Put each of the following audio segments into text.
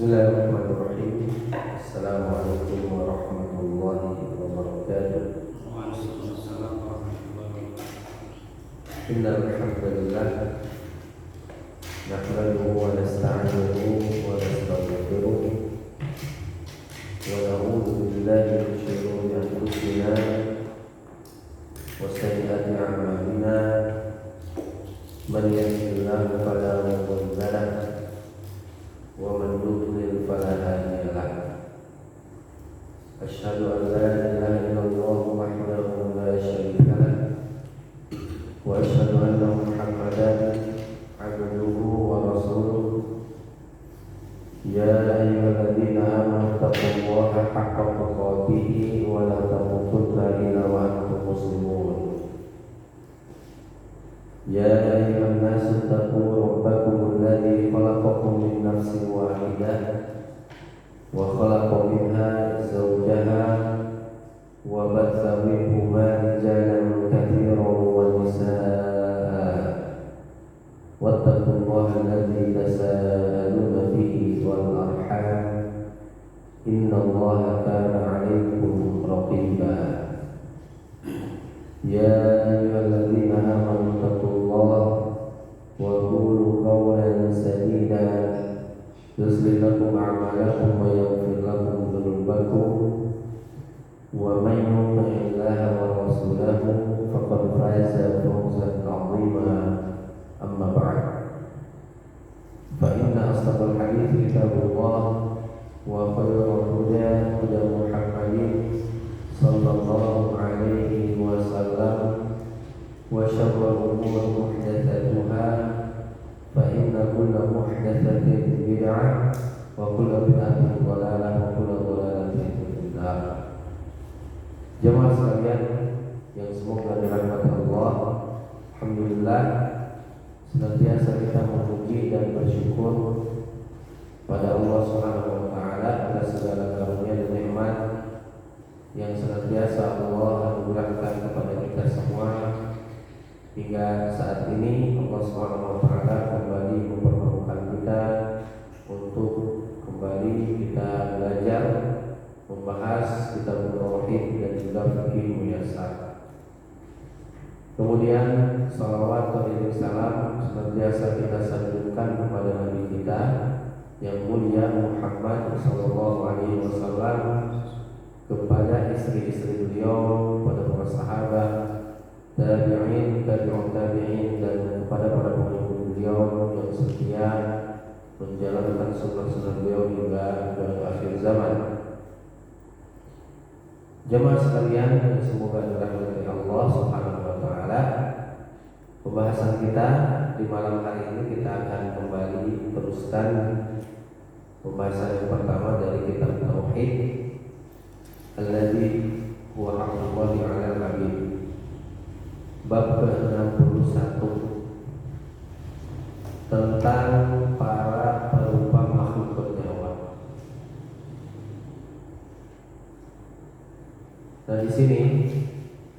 Bismillahirrahmanirrahim. Assalamualaikum warahmatullahi wabarakatuh. Waalaikumsalam warahmatullahi wabarakatuh. Innal hamdalillah nahmaduhu wa nasta'inuhu wa nastaghfiruh wa na'udzu billahi min shururi anfusina wa sayyiati a'malina. Man yahdihillahu fala mudilla lahu wa man yudlil fala hadiya lahu. Asyhadu an la ilaha illallah wahdahu la syarika lahu wa asyhadu anna Muhammadan abduhu wa rasuluh. Ya ayyuhalladzina amanu taqullaha haqqa tuqatih wa la tamutunna illa wa antum muslimun. Ya ayyuhan nasu taqu rabbakum alladzi khalaqakum min nafsin wahidah wa khalaqa minha zawjaha wa batha minhuma rijalan katsiran wa nisaa. Wattaqullaha alladzi tasaaluna bihi wal arham innallaha kana 'alaykum raqiba. Ya ayyuhalladzina amanu taqullaha wa qulu qawlan sadida yuslih lakum a'malakum wa yaghfir lakum dhunubakum wa man yuti'illaha wa rasulahu faqad faza fawzan 'azima. Amma ba'd. Fa inna asdaqal hadithi kitabullah wa khairal huda huda Muhammadin sallallahu alaihi wasallam wa syarrul umuri muhdatsatuha fa inna kulla muhdatsatin bid'ah wa kulla bid'atin dhalalah wa kulla dhalalatin fin nar. Jemaah sekalian yang semoga dirahmati Allah, alhamdulillah senantiasa kita memuji dan bersyukur pada Allah Subhanahu wa taala atas segala karunia dan nikmat yang senantiasa Allah anugerahkan kepada kita semua. Hingga saat ini Allah Subhanahu wa taala kembali mempertemukan kita untuk kembali kita belajar membahas kitab tauhid dan juga fikih muyasar. Kemudian salawat dan salam senantiasa kita sanjungkan kepada Nabi kita yang mulia Muhammad sallallahu alaihi wasallam, kepada istri-istri beliau, kepada para sahabat, tabi'in, tabi'ut tabi'in, dan kepada para pengikut beliau yang setia menjalankan sunnah-sunnah beliau hingga ke akhir zaman. Jemaah sekalian yang semoga dirahmati Allah Subhanahu wa taala, pembahasan kita di malam hari ini kita akan kembali teruskan pembahasan yang pertama dari kitab tauhid alladzi huwa haqqullahi 'alal 'abid. Bab ke-61 tentang para perupa makhluk bernyawa. Nah, di sini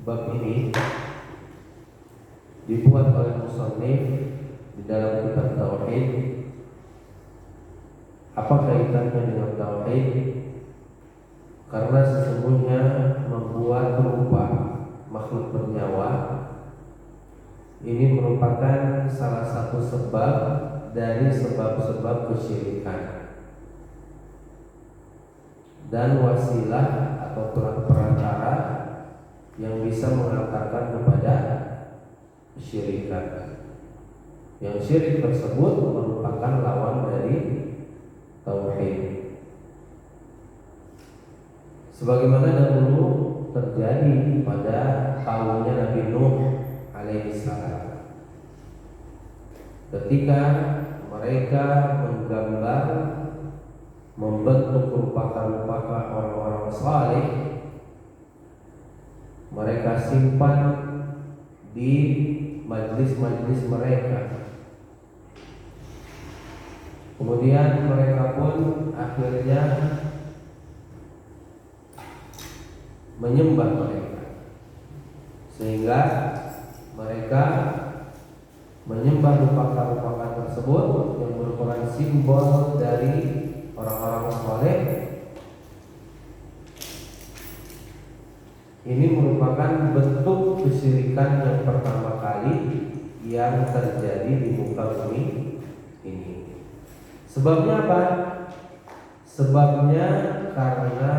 bab ini dibuat oleh musannif di dalam kitab tauhid. Apa kaitannya dengan tauhid? Karena sesungguhnya membuat rupa makhluk bernyawa ini merupakan salah satu sebab dari sebab-sebab kesyirikan dan wasilah atau perantara yang bisa mengantarkan kepada kesyirikan. Yang syirik tersebut merupakan lawan dari tauhid. Sebagaimana dahulu terjadi pada kaumnya Nabi Nuh alaihissalam, ketika mereka menggambar, membentuk rupa-rupa orang-orang saleh, mereka simpan di majlis-majlis mereka. Kemudian mereka pun akhirnya menyembah mereka, sehingga mereka menyembah rupa-rupa tersebut yang merupakan simbol dari orang ini merupakan bentuk kesyirikan yang pertama kali yang terjadi di muka bumi ini. Sebabnya apa? Sebabnya karena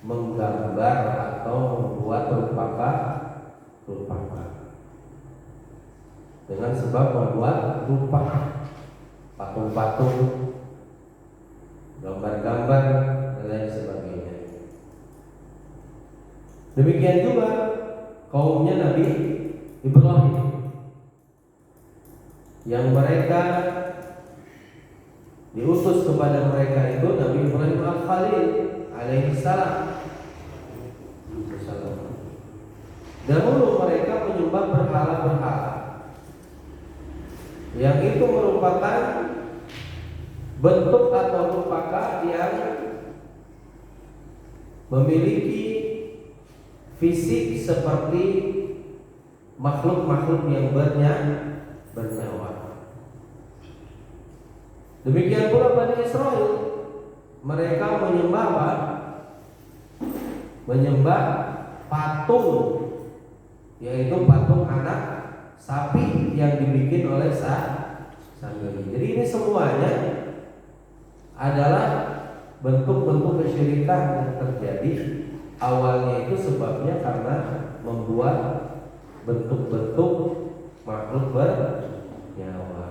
menggambar atau membuat rupa dengan sebab membuat rupa patung-patung, gambar-gambar dan lain sebagainya. Demikian juga kaumnya Nabi Ibrahim yang mereka diutus kepada mereka itu Nabi Ibrahim Al-Khalil alaihi salam. Dahulu mereka menyembah berhala-berhala yang itu merupakan bentuk atau rupa yang memiliki fisik seperti makhluk-makhluk yang bernyawa. Demikian pula Bani Israel, mereka menyembah apa? Menyembah patung, yaitu patung anak sapi yang dibikin oleh sendiri. Jadi ini semuanya adalah bentuk-bentuk kesyirikan yang terjadi. Awalnya itu sebabnya karena membuat bentuk-bentuk makhluk bernyawa.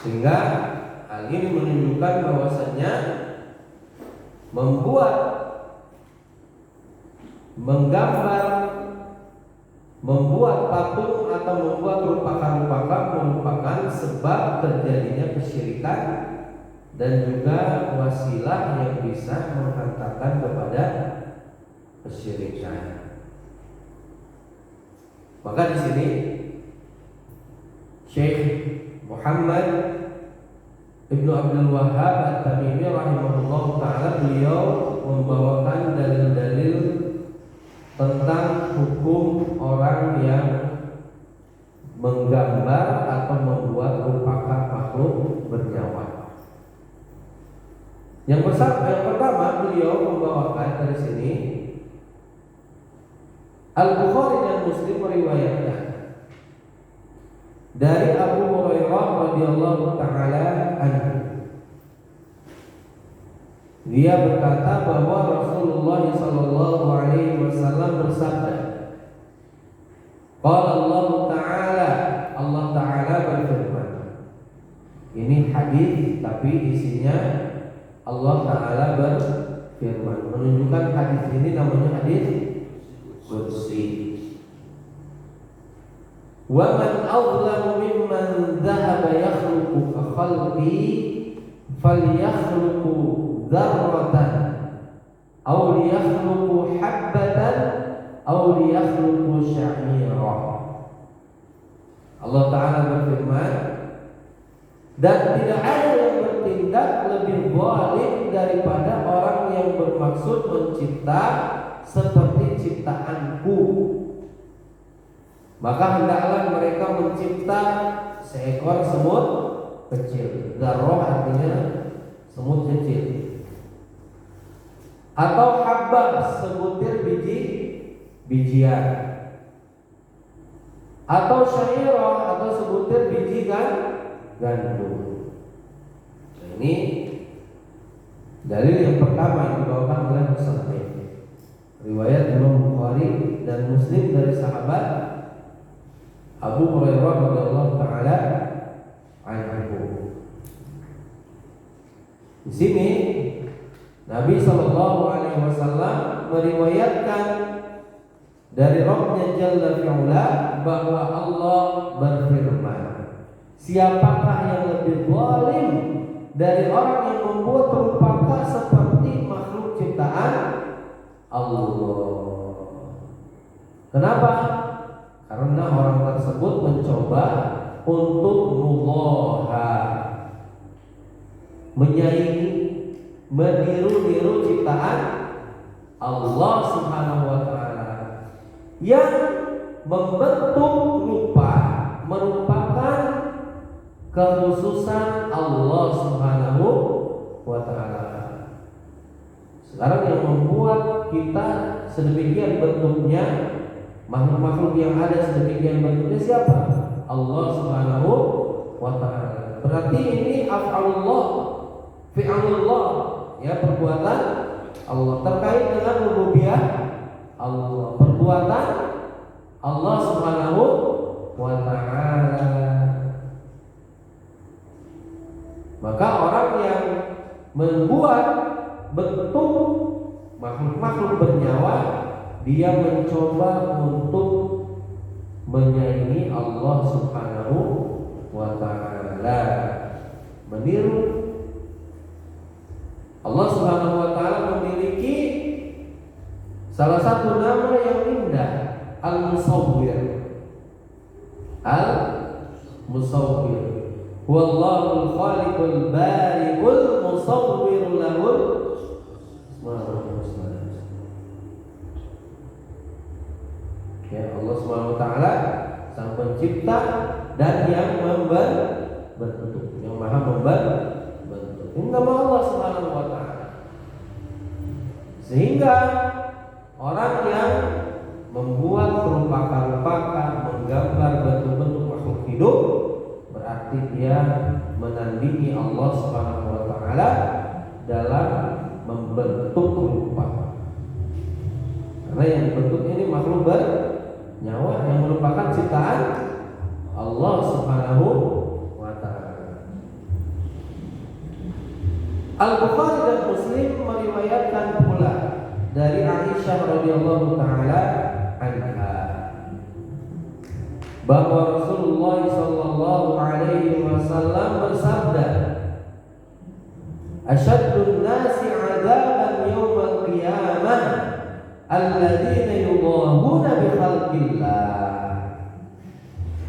Sehingga hal ini menunjukkan bahwasanya menggambar, membuat patung atau membuat rupa-rupa merupakan sebab terjadinya kesyirikan dan juga wasilah yang bisa menghantarkan kepada kesyirikan. Maka di sini Syekh Muhammad Ibnu Abdul Wahhab At-Tamimi rahimahullah ta'ala, beliau membawakan dalil-dalil tentang hukum orang yang menggambar atau membuat rupa makhluk bernyawa. Yang pertama beliau membawakan dari sini Al-Bukhari dan Muslim meriwayatkan dari Abu Hurairah radhiyallahu taala anhu. Dia berkata bahwa Rasulullah sallallahu alaihi wasallam bersabda, qala Allah taala, Allah taala berfirman. Ini hadis tapi isinya Allah taala berfirman, menunjukkan hadis ini namanya hadis qudsi. Wa man awlamu mimman dhahaba yakhluqu ka khalqi falyakhluqu dzarratan aw liyakhluqu habbatan aw liyakhluqu sya'ira. Allah Ta'ala berfirman, dan tidak ada yang bertindak lebih zalim daripada orang yang bermaksud mencipta seperti ciptaanku. Maka hendaklah mereka mencipta seekor semut kecil. Dzarrah artinya semut kecil. Atau habbah, sebutir bijian. Atau syairah, atau sebutir biji gandum. Nah, ini dalil yang pertama yang dibawakan oleh Muslim. Riwayat Imam Bukhari dan Muslim dari sahabat Abu Hurairah radhiyallahu taala anhu. Di sini Nabi sallallahu alaihi wasallam meriwayatkan dari Rabbnya Jalla fi'ula bahwa Allah berfirman, siapakah yang lebih zalim dari orang yang membuat rupa seperti makhluk ciptaan Allah. Kenapa? Karena orang tersebut mencoba untuk mulaha, menyaingi, meniru-niru ciptaan Allah Subhanahu wa taala yang membentuk rupa merupakan kekhususan Allah Subhanahu wa taala. Sekarang yang membuat kita sedemikian bentuknya, makhluk-makhluk yang ada sedemikian bentuknya siapa? Allah Subhanahu wa ta'ala. Berarti ini af'alullah, fi'alullah, ya, perbuatan Allah terkait dengan rububiyah Allah, perbuatan Allah Subhanahu wa ta'ala. Maka orang yang membuat bentuk makhluk-makhluk bernyawa, dia mencoba untuk menyaingi Allah Subhanahu wa ta'ala, meniru. Allah Subhanahu wa ta'ala memiliki salah satu nama yang indah, Al-Musawwir. Al-Musawwir. Wallahul khaliqul bari'ul musawwir lahul asmaul husna. Ya, Allah Subhanahu wa ta'ala sang pencipta dan yang membentuk, yang maha membentuk. Ini nama Allah Subhanahu wa ta'ala. Sehingga orang yang membuat perumpakan-perumpakan, menggambar bentuk-bentuk makhluk hidup, berarti dia menandingi Allah Subhanahu wa ta'ala dalam membentuk rupa. Karena yang dibentuk ini makhluk bernyawa yang merupakan ciptaan Allah Subhanahu wa ta'ala. Al-Bukhari dan Muslim meriwayatkan pula dari Aisyah radhiyallahu taala anha bahwa Rasulullah sallallahu alaihi wasallam bersabda, "Asyaddun nasi 'adzaban yaumil qiyamah alladzina yudahuna bi khalqillah."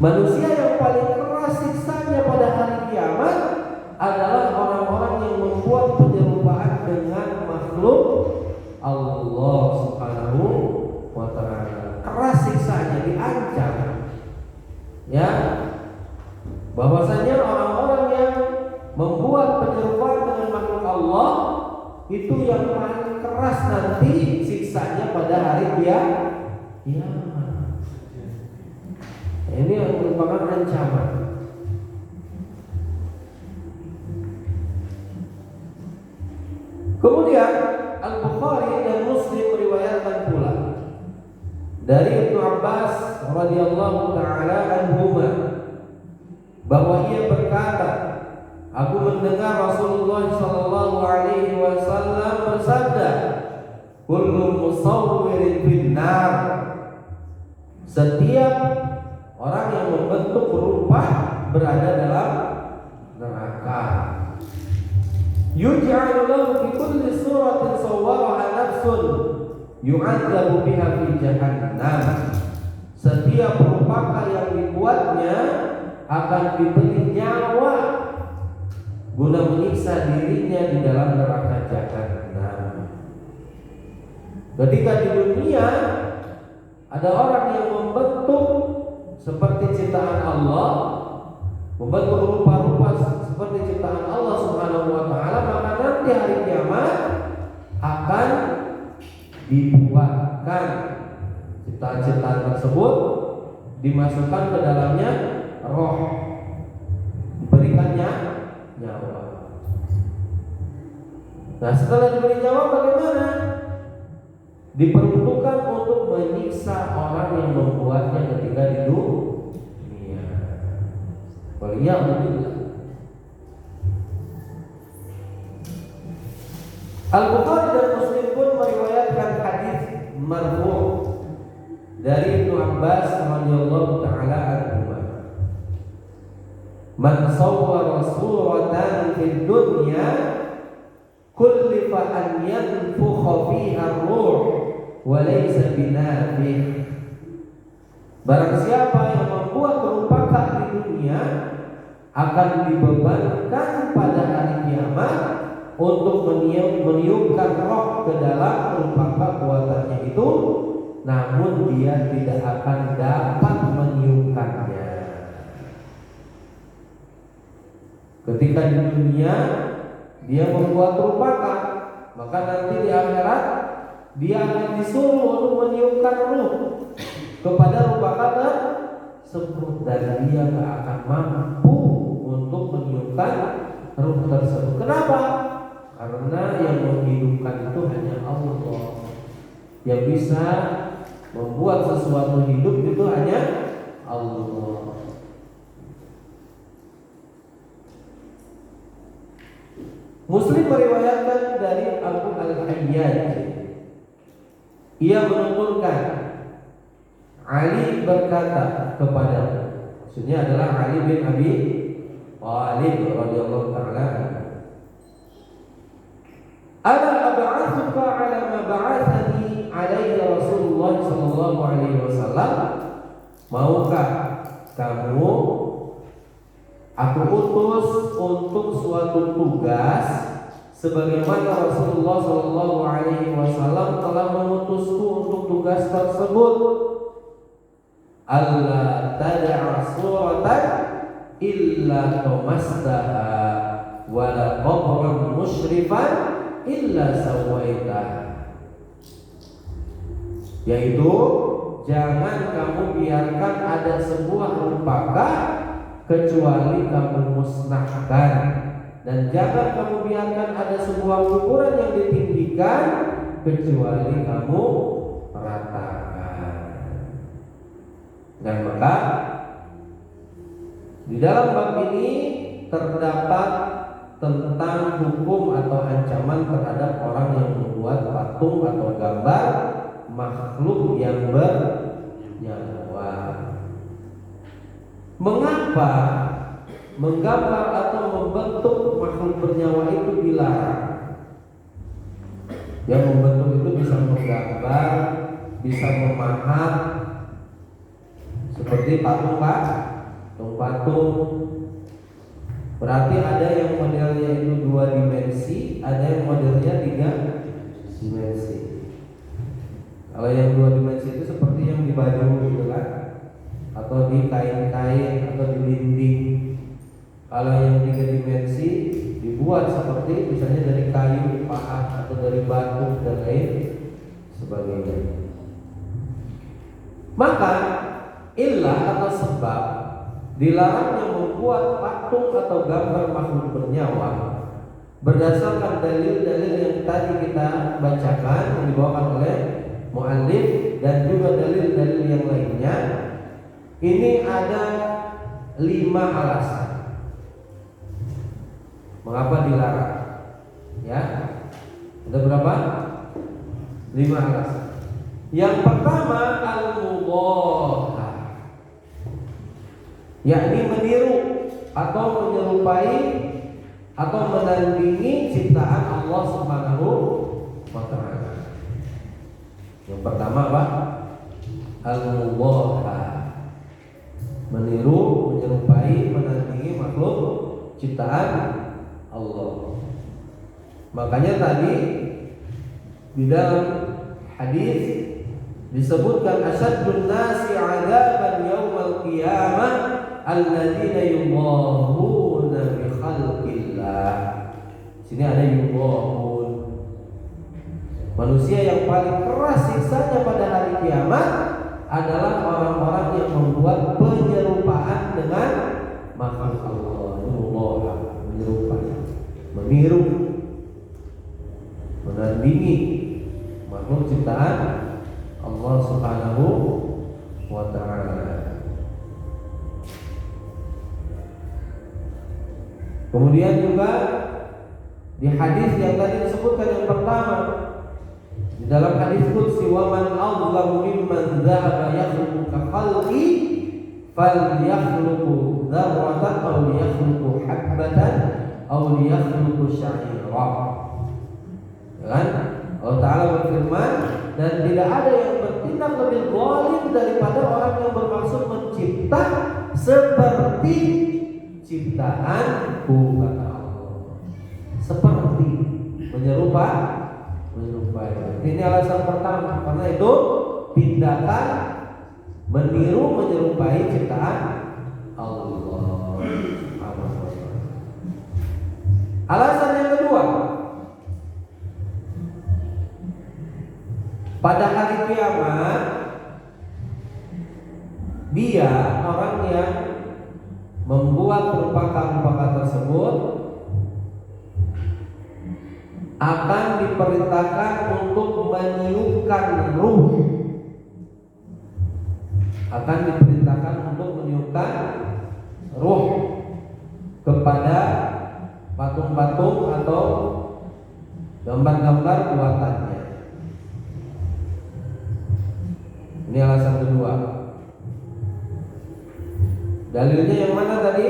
Manusia yang paling keras siksanya pada hari kiamat adalah orang-orang yang membuat penyerupaan dengan makhluk Allah Subhanahu wa ta'ala. Keras siksanya, diancam. Ya, bahwasanya orang-orang yang membuat penyerupaan dengan makhluk Allah itu yang paling keras nanti siksanya pada hari kiamat. Ini yang merupakan ancaman. Kemudian Al-Bukhari dan Muslim meriwayatkan pula dari Ibnu Abbas radhiyallahu taala anhuma bahwa ia berkata, aku mendengar Rasulullah sallallahu alaihi wasallam bersabda, kullu musawwirin finnar, setiap orang yang membentuk rupa berada dalam neraka. Yuj'alu lahu fi kulli suratin sawwaraha nafsun yu'adzabu biha fi jahannam. Setiap perumpamaan yang dibuatnya akan diberi nyawa guna menyiksa dirinya di dalam neraka jahannam. Ketika di dunia ada orang yang membentuk seperti ciptaan Allah, membentuk rupa-rupa seperti ciptaan Allah Subhanahu wa ta'ala, maka nanti hari kiamat akan dibuatkan ciptaan-ciptaan tersebut, dimasukkan ke dalamnya roh, diberikannya nyawa. Nah, setelah diberi nyawa bagaimana? Diperuntukkan untuk menyiksa orang yang membuatnya ketika di dunia. Waliyahumillah. Al-Bukhari dan Muslim pun meriwayatkan hadis marfu' dari Ibnu Abbas radhiyallahu taala anhu. Man sawwara suratan fid dunya kullifa an yanfukha fiha ar-ruh wa laysa binafih. Barang siapa yang membuat perumpamaan di dunia akan dibebankan pada hari kiamat untuk meniupkan roh ke dalam perumpamaan buatannya itu, namun dia tidak akan dapat meniupkannya. Ketika di dunia dia membuat perumpamaan, maka nanti di akhirat dia akan disuruh untuk meniupkan ruh kepada ruh bakal tersebut, dan dia gak akan mampu untuk meniupkan ruh tersebut. Kenapa? Karena yang menghidupkan itu hanya Allah. Yang bisa membuat sesuatu hidup itu hanya Allah. Muslim meriwayatkan dari Abu Al-Hayyaj, ia menuturkan Ali berkata kepada, maksudnya adalah Ali bin Abi Thalib radhiyallahu ta'ala, "Ala ab'atsuka 'ala ma ba'athani 'alaihi Rasulullah sallallahu alaihi wasallam?" Maukah kamu aku utus untuk suatu tugas sebagaimana Rasulullah sallallahu alaihi wasallam telah mengutusku untuk tugas tersebut. Alla tad'a suratan illa tumastaha wa la qabran musyrifan illa sawaitah. Yaitu jangan kamu biarkan ada sebuah rempaka kecuali kamu musnahkan, dan jangan kamu biarkan ada sebuah kuburan yang ditinggikan kecuali kamu ratakan. Dan maka di dalam bab ini terdapat tentang hukum atau ancaman terhadap orang yang membuat patung atau gambar makhluk yang bernyawa. Mengapa menggambar atau membentuk makhluk bernyawa itu dilarang? Yang membentuk itu bisa menggambar, bisa memahat, seperti patung-patung. Berarti ada yang modelnya itu 2 dimensi, ada yang modelnya 3 dimensi. Kalau yang 2 dimensi itu seperti yang di baju gitu kan, atau di kain-kain atau di dinding. Kalau yang 3 dimensi dibuat seperti misalnya dari kayu, pahat, atau dari batu dan lain sebagainya. Maka illah atau sebab dilarangnya membuat patung atau gambar makhluk bernyawa berdasarkan dalil-dalil yang tadi kita bacakan yang dibawakan oleh muallif dan juga dalil-dalil yang lainnya. Ini ada 5 alasan mengapa dilarang. Ya, ada berapa? 5 alasan. Yang pertama al-mudhahah, yakni meniru atau menyerupai atau menandingi ciptaan Allah Subhanahu wa ta'ala. Yang pertama apa? Al-mudhahah, meniru, menyerupai, menandingi makhluk ciptaan Allah. Makanya tadi di dalam hadis disebutkan asyaddun nasi 'adzaban yaumal qiyamah alladzina yudahuna bi khalqillah. Sini ada yudahun. Manusia yang paling keras siksanya pada hari kiamat adalah orang-orang yang membuat penyerupaan dengan makhluk Allah. Yudahun, menyerupai, meniru, menandingi makhluk ciptaan Allah Subhanahu wa ta'ala. Kemudian juga di hadis yang tadi disebutkan yang pertama, di dalam hadis qudsi, wa man azlamu mimman dhahaba yakhluqu ka khalqi falyakhluqu dzarratan aw yakhluqu habbatan aw yakhluqu sya'ira. Kan Allah Ta'ala berfirman, dan tidak ada yang bertindak lebih zalim daripada orang yang bermaksud mencipta seperti ciptaanku, kata Allah. Seperti menyerupai. Ini alasan pertama, karena itu tindakan meniru menyerupai ciptaan Allah. Alasan yang kedua, pada hari kiamat dia orang yang membuat rupa-rupa tersebut akan diperintahkan untuk meniupkan ruh, akan diperintahkan untuk meniupkan ruh kepada patung-patung atau gambar-gambar buatannya. Ini alasan kedua. Dalilnya yang mana tadi?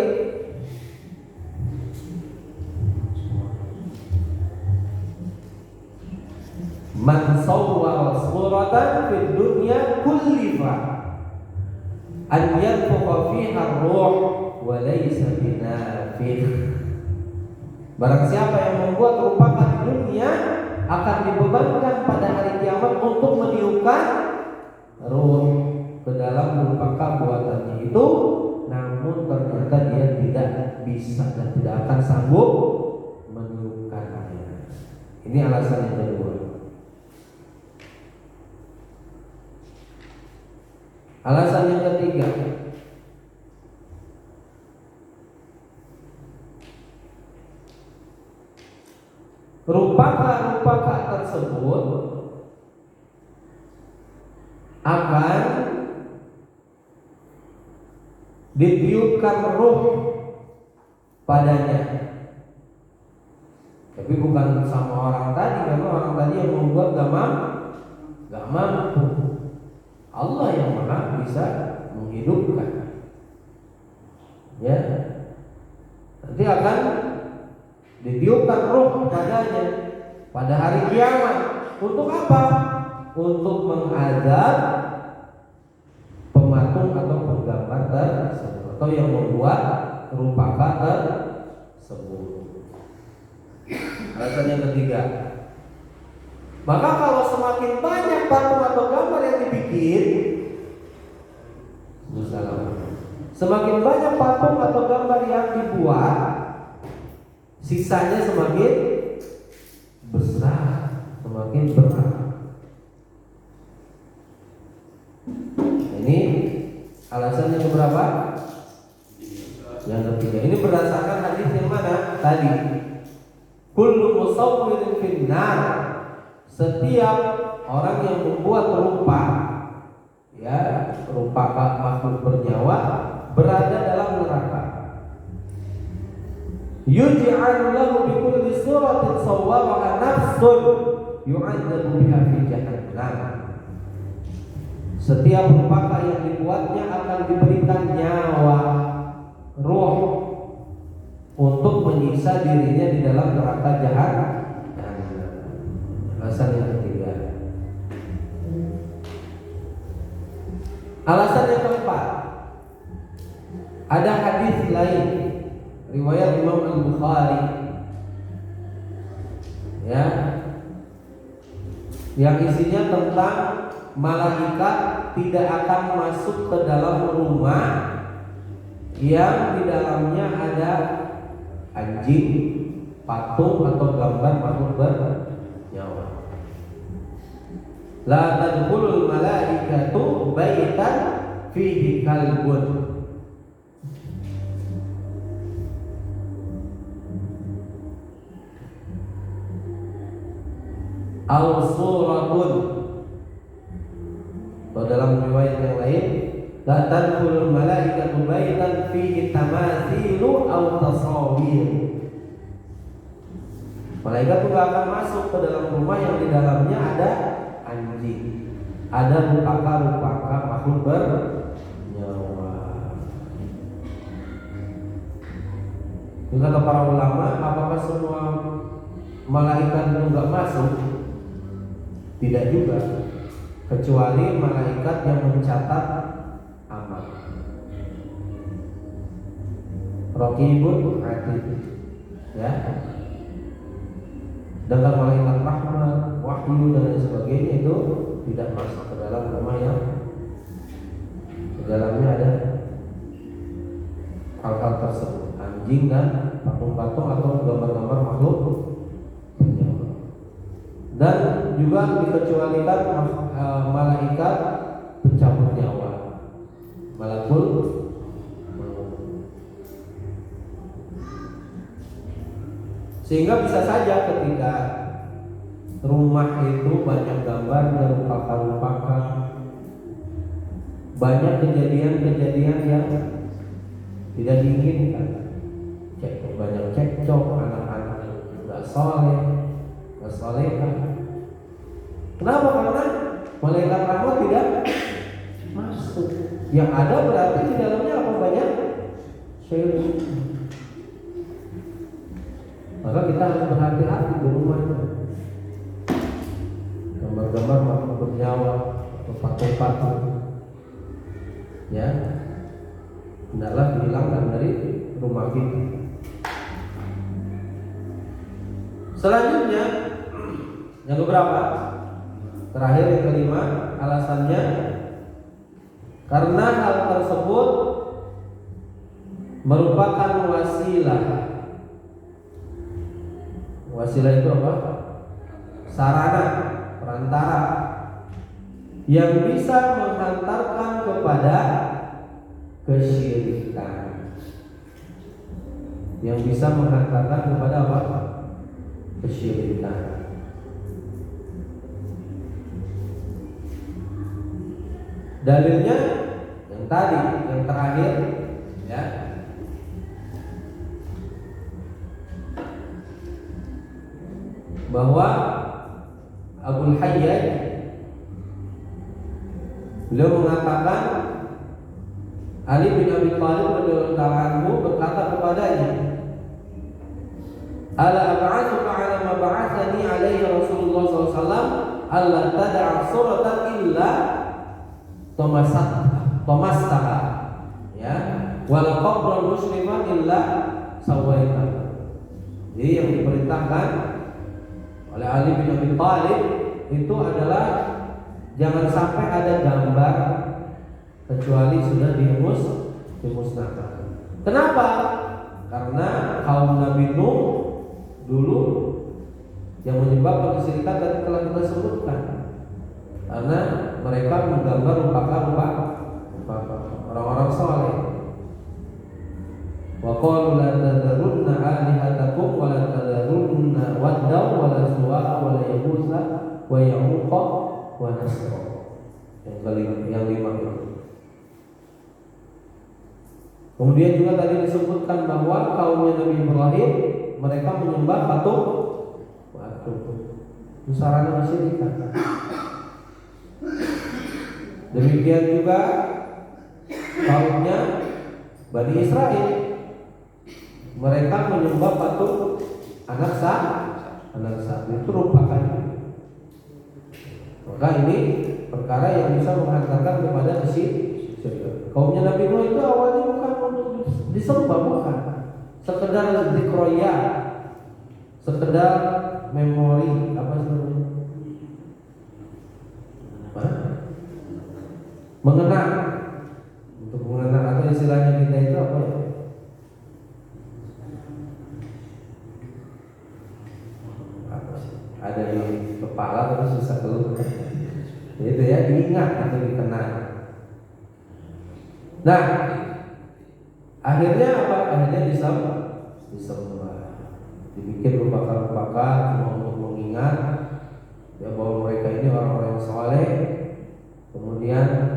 Man sawwara suratan fid dunya kullifa an yanfukha fiha ar-ruh wa laysa binafikh. Barang siapa yang membuat rupakan di dunia akan dibebankan pada hari kiamat untuk meniupkan ruh ke dalam rupa buatannya itu, namun ternyata dia tidak bisa dan tidak akan sanggup meniupkannya. Ini alasan yang kedua. Alasan yang ketiga, rupa tersebut akan ditiupkan ruh padanya, tapi bukan sama orang tadi, karena orang tadi yang membuat gak mampu. Allah yang maha bisa menghidupkan. Ya, nanti akan ditiupkan ruh padanya pada hari kiamat. Untuk apa? Untuk menghadap pematung atau penggambar tersebut, atau yang membuat rupa tersebut. Alasan yang ketiga, maka kalau semakin banyak patung atau gambar yang dibikin, semakin banyak patung atau gambar yang dibuat, sisanya semakin besar, semakin berat. Ini alasan yang keberapa? Yang ketiga. Ini berdasarkan hadis yang mana? Tadi. Kullu musawwirin finnar. Setiap orang yang membuat rupa, ya, rupa makhluk bernyawa, berada dalam neraka. Yuj'alu lahu bi kulli suratin sawwaraha nafsun yu'adzabu biha fi jahannam. Setiap rupa yang dibuatnya akan diberikan nyawa, ruh, untuk menyiksa dirinya di dalam neraka jahanam. Alasan yang ketiga. Alasan yang keempat, ada hadis lain riwayat Imam Al-Bukhari, ya, yang isinya tentang malaikat tidak akan masuk ke dalam rumah yang di dalamnya ada anjing, patung atau gambar makhluk bernyawa. La tadkhulul malaikatu baitan fihi kalbun. Aw suratun. Atau dalam riwayat yang lain, la tadkhulul malaikatu baitan fihi tamathilu aw tasawir. Malaikat juga akan masuk ke dalam rumah yang di dalamnya ada anjing, ada rupa makhluk bernyawa. Itu kata para ulama, apakah semua malaikat itu enggak masuk? Tidak juga, kecuali malaikat yang mencatat amal. Raqibun atid, ya. Dengan malaikat rahmat, wahyu dan lain sebagainya itu tidak masuk ke dalam rumah yang di dalamnya ada hal-hal tersebut, anjing dan patung-patung atau gambar-gambar makhluk bernyawa. Dan juga dikecualikan malaikat pencabut nyawa, malakul maut. Sehingga bisa saja ketika rumah itu banyak gambar dan lupa-lupakan, banyak kejadian-kejadian yang tidak diinginkan, banyak cekcok, anak-anak nggak soleh. Kenapa? Karena malaikat rahmat tidak masuk. Yang ada berarti di dalamnya apa? Banyak syaitan. Maka kita harus berhati-hati di rumah. Gambar-gambar makhluk bernyawa, tempat-tempat, ya, hendaklah dihilangkan dari rumah kita. Selanjutnya yang keberapa? Terakhir yang kelima, alasannya karena hal tersebut merupakan wasilah. Wasilah itu apa? Sarana, perantara yang bisa menghantarkan kepada kesyirikan. Yang bisa menghantarkan kepada apa? Kesyirikan. Dalilnya yang tadi, yang terakhir, ya. Bahwa Abul Hayyaj beliau mengatakan Ali bin Abi Thalib radhiyallahu anhu berkata kepadanya, "Ala ab'atsuka 'ala ma ba'athani 'alaihi Rasulullah SAW alla tad'a suratan illa tomastaha, ya, wal qabra musliman illa sawaita." Jadi yang diperintahkan oleh Ali bin Abi Thalib itu adalah jangan sampai ada gambar kecuali sudah dimusnahkan. Kenapa? Karena kaum Nabi Nuh dulu yang menyebabkan kesyirikan tadi telah kita sebutkan. Karena mereka menggambar rupa-rupa orang-orang saleh. Wa qalu la tadharunna alihatakum wa la tadharunna waddaw wa la suwa'a wa la yaghutsa wa ya'uqa wa nasra. Yang lima itu. Kemudian juga tadi disebutkan bahwa kaumnya Nabi Ibrahim mereka menyembah patung. Itu sarana kesyirikan. Demikian juga kaumnya Bani Israel, mereka menyembah patung anak sapi itu rupakan. Maka ini perkara yang bisa menghantarkan kepada kesyirikan. Kaumnya Nabi Nuh itu awalnya bukan untuk disembah, bukan sekedar zikroya, sekedar memori, apa sebenarnya? Mengenang, untuk mengenang, atau istilahnya kita itu apa ya? Apa sih? Ada di kepala terus susah keluar. Itu ya, diingat atau dikenang. Nah, akhirnya apa? Akhirnya disembah, dibikin rupakan-rupakan cuma untuk mengingat ya bahwa mereka ini orang-orang yang saleh. Kemudian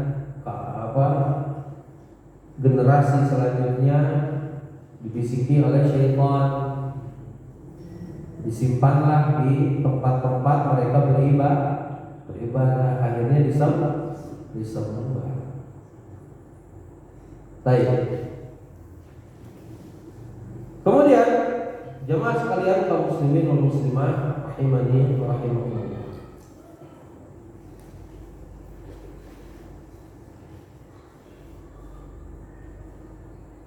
generasi selanjutnya dibisiki oleh syaitan, disimpanlah di tempat-tempat mereka beribadah, akhirnya disembah. Baik. Kemudian jemaah sekalian kaum muslimin wal muslimat rahimani wa rahimakumullah.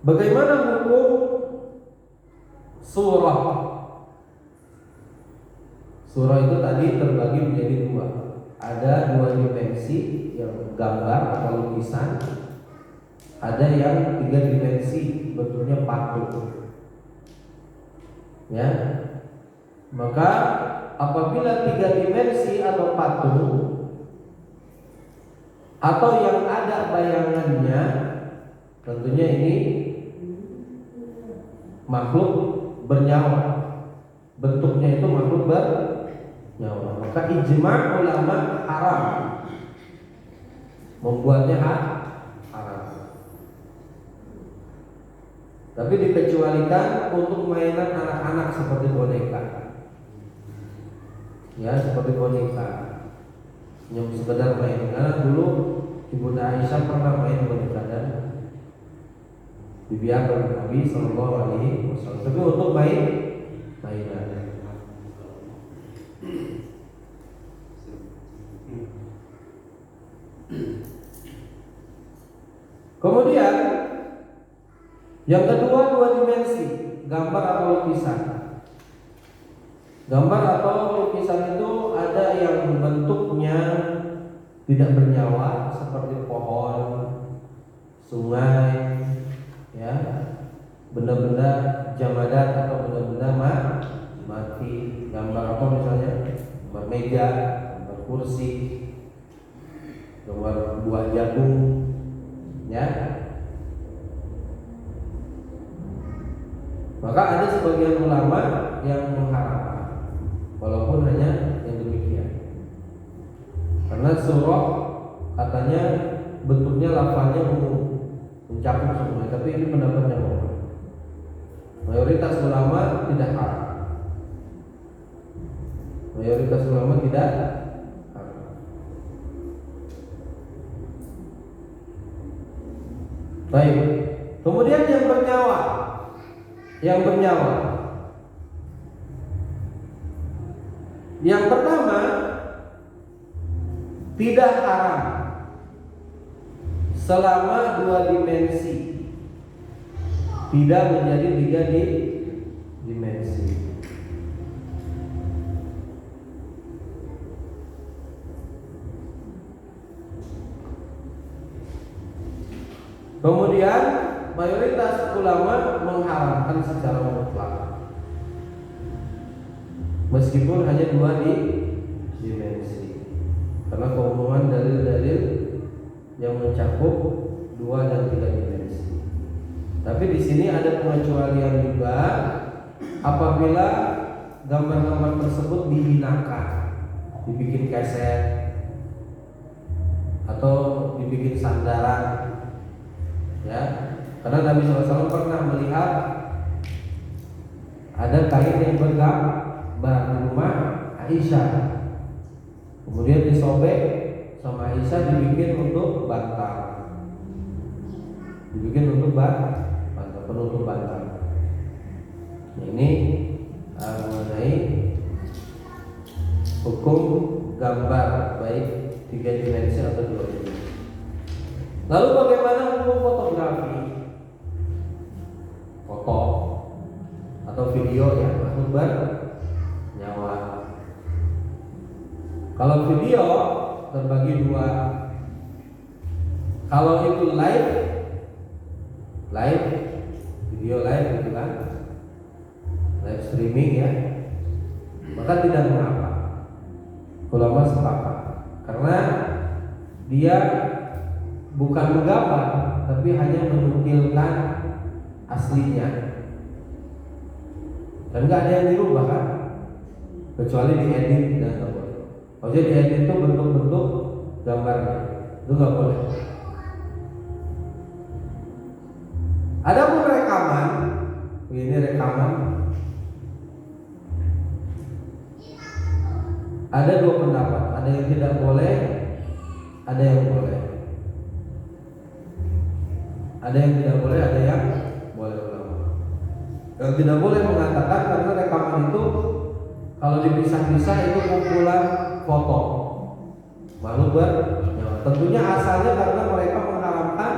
Bagaimana hukum surah? Surah itu tadi terbagi menjadi dua. Ada dua dimensi, yang gambar atau lukisan. Ada yang tiga dimensi, bentuknya patung. Ya, maka apabila 3 dimensi atau patung atau yang ada bayangannya, tentunya ini makhluk bernyawa, bentuknya itu makhluk bernyawa, maka ijma' ulama haram membuatnya haram. Tapi dikecualikan untuk mainan anak-anak seperti boneka, ya seperti boneka, yang sekedar main. Karena dulu Ibunda Aisyah pernah main boneka dan dibiarkan oleh Nabi Sallallahu Alaihi Wasallam. Tapi untuk mainan. Kemudian yang kedua, 2 dimensi, gambar atau lukisan. Gambar atau lukisan itu ada yang bentuknya tidak bernyawa seperti pohon, sungai, ya, benda-benda jamadat atau benda-benda mati. Gambar apa misalnya? Gambar meja, gambar kursi, gambar buah jagung, ya. Maka ada sebagian ulama yang mengharamkan, walaupun hanya yang demikian. Karena surah katanya bentuknya lafalnya umum, mencakup semua, tapi ini pendapatnya ulama. Mayoritas ulama tidak haram. Mayoritas ulama tidak haram. Baik. Kemudian yang bernyawa. Yang pertama, tidak haram selama 2 dimensi tidak menjadi 3 dimensi. Kemudian mayoritas ulama mengharamkan secara mutlak, meskipun hanya 2 dimensi, karena keumuman dalil-dalil yang mencakup 2 dan 3 dimensi. Tapi di sini ada pengecualian juga apabila gambar-gambar tersebut dihinakan, dibikin keset atau dibikin sandaran, ya. Karena Nabi SAW pernah melihat ada kain yang bergambar di rumah Aisyah, kemudian disobek sama Aisyah, dibikin untuk bantal, penutup bantal. Nah, ini mengenai hukum gambar baik 3 dimensi atau 2 dimensi. Lalu bagaimana hukum fotografi? Foto atau video ya, makhluk bernyawa. Kalau video terbagi 2. Kalau itu live video live gitu kan, live streaming ya, maka tidak mengapa. Ulama sepakat karena dia bukan menggambar, tapi hanya menukilkan aslinya, dan nggak ada yang dirubah kan, kecuali diedit dan nggak boleh. Kalau diedit itu bentuk-bentuk gambarnya itu nggak boleh. Adapun rekaman, ini rekaman, ada 2 pendapat, ada yang tidak boleh, ada yang boleh. Ada yang tidak boleh, ada yang boleh ulama. Yang tidak boleh mengatakan karena rekaman itu kalau dipisah-pisah itu kumpulan foto makhluk bernyawa. Tentunya asalnya karena mereka mengharamkan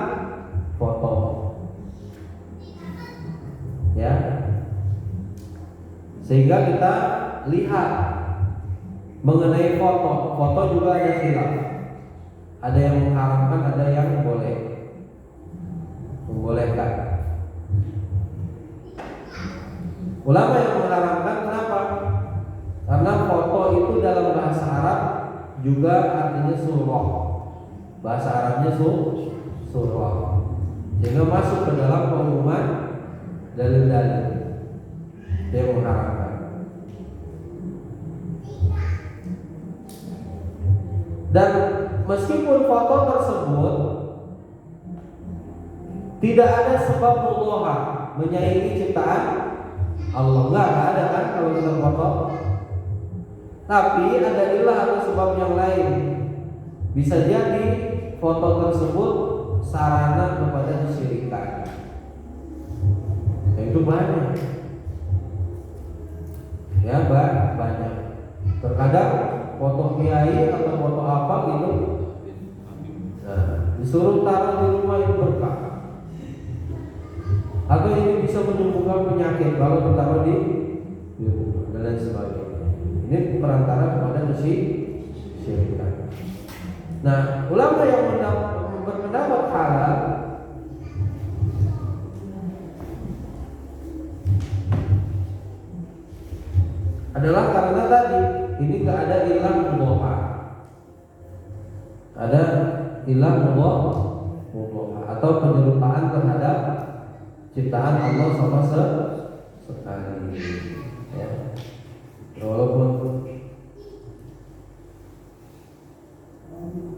foto, ya. Sehingga kita lihat mengenai foto. Foto juga ada khilaf. Ada yang mengharamkan, ada yang boleh, membolehkan. Ulama yang mengharamkan kenapa? Karena foto juga artinya surah. Bahasa Arabnya surah. Sehingga masuk ke dalam pengumuman dalil-dalil yang mengharamkan. Dan meskipun foto tersebut tidak ada sebab mudhahah menyaingi ciptaan Allah, enggak ada kan kalau kita foto. Tapi ada ilah atau sebab yang lain. Bisa jadi foto tersebut sarana kepada kesyirikan. Itu banyak. Ya, banyak. Terkadang foto kiai atau foto apa gitu, nah, disuruh taruh di rumah itu berkah. Atau ini bisa menyembuhkan penyakit kalau ditaruh di rumah dan lain sebagainya. Ini perantara kepada kesyirikan. Nah, ulama yang berpendapat halal adalah karena tadi ini nggak ada ilah mudhahah, ada ilah mudhahah atau penyerupaan terhadap ciptaan Allah sama sekali. Ya. Walaupun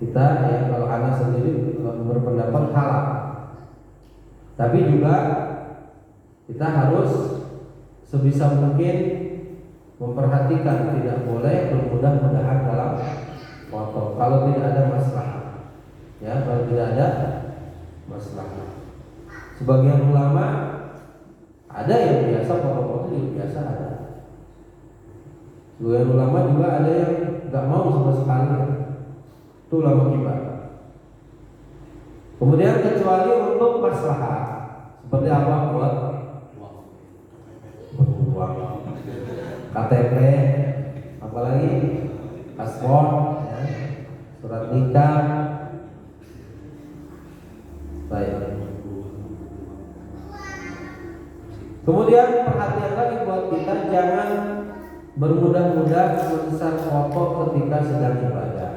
kita ya kalau anak sendiri berpendapat halal, tapi juga kita harus sebisa mungkin memperhatikan tidak boleh bermudah-mudahan dalam foto kalau tidak ada masalah. Ya, kalau tidak ada masalah. Sebagian ulama ada yang biasa foto-foto juga biasa ada. Sebagian ulama juga ada yang nggak mau sama sekali. Itu ulama kibar. Kemudian kecuali untuk maslahat seperti apa buat uang, KTP, apalagi paspor, ya, surat nikah. Baik. Kemudian perhatian lagi buat kita, jangan bermudah-mudah membesar foto ketika sedang ibadah.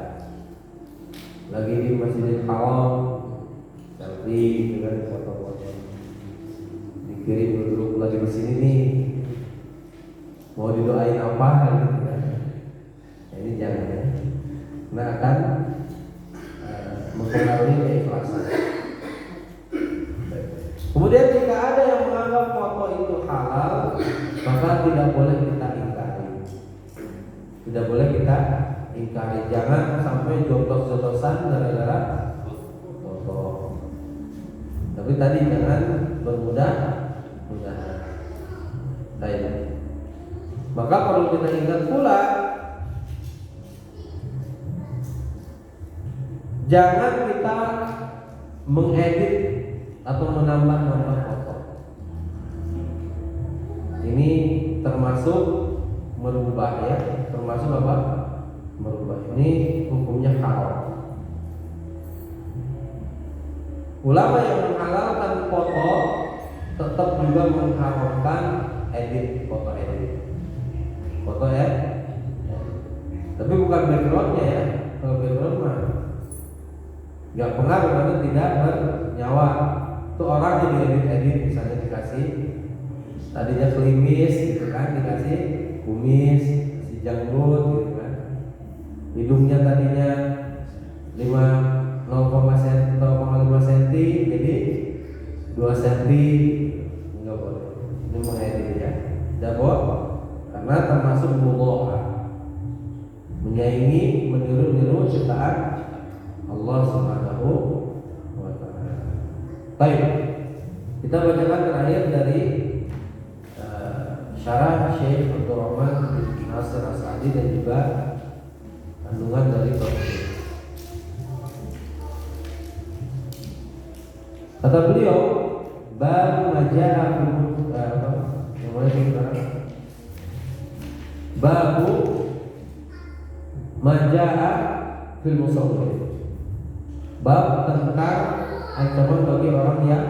Lagi di Masjidil Haram, selfie dengan foto-foto. Dikirim dulu lagi di sini nih. Mau didoain apa gitu kan? Ini jangan ya. Nah, akan mempengaruhi keikhlasan. Kemudian jika ada yang menganggap foto itu halal, maka tidak boleh kita ingkari. Tidak boleh kita ingkari. Jangan sampai jotos-jotosan gara-gara foto. Tapi tadi jangan bermudah-mudahan. Baik. Maka perlu kita ingat pula, jangan kita mengedit atau menambah-nambah foto. Ini termasuk merubah ya, termasuk apa? Merubah. Ini hukumnya haram. Ulama yang menghalalkan foto tetap juga mengharamkan edit, foto edit. Foto ya. Tapi bukan backgroundnya ya. Kalau background mah nggak pengaruh karena tidak bernyawa. Itu orang yang diedit-edit, misalnya dikasih tadinya klimis gitu kan, dikasih kumis, dikasih janggut gitu kan. Hidungnya tadinya 0,5 cm jadi 2 cm. Enggak boleh. Ini mengedit ya. Tidak boleh. Karena termasuk mudhahah, menyaingi, meniru-niru ciptaan Allah Subhanahu wa ta'ala. Baik, kita bacakan terakhir dari syarah Syekh Abdul Rahman bin Nasir As-Sa'di dan juga kandungan dari Tauhid. Kata beliau, bab maja'a babu maja'a fil musawwir. Bab tentang ancaman bagi orang yang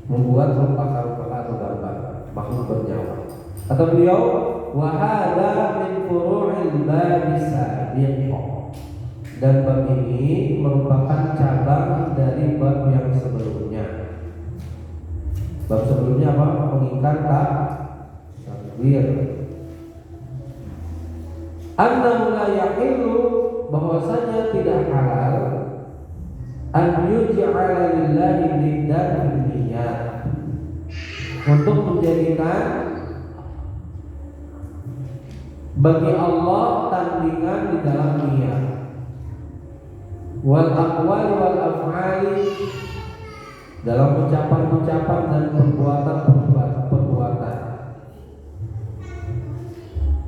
membuat rupa atau gambar makhluk bernyawa. Kata beliau, wa hadza min furu'il bab sabiq. Dan bab ini merupakan cabang dari bab yang sebelumnya. Bab sebelumnya apa? Mengingkar takbir. Annahu la yahillu, bahwasanya tidak halal an yuj'ala lillahi niddan niyyat, untuk menjadikan bagi Allah tandingan di dalam niat, wal aqwal wal af'ali, dalam ucapan-ucapan dan perbuatan,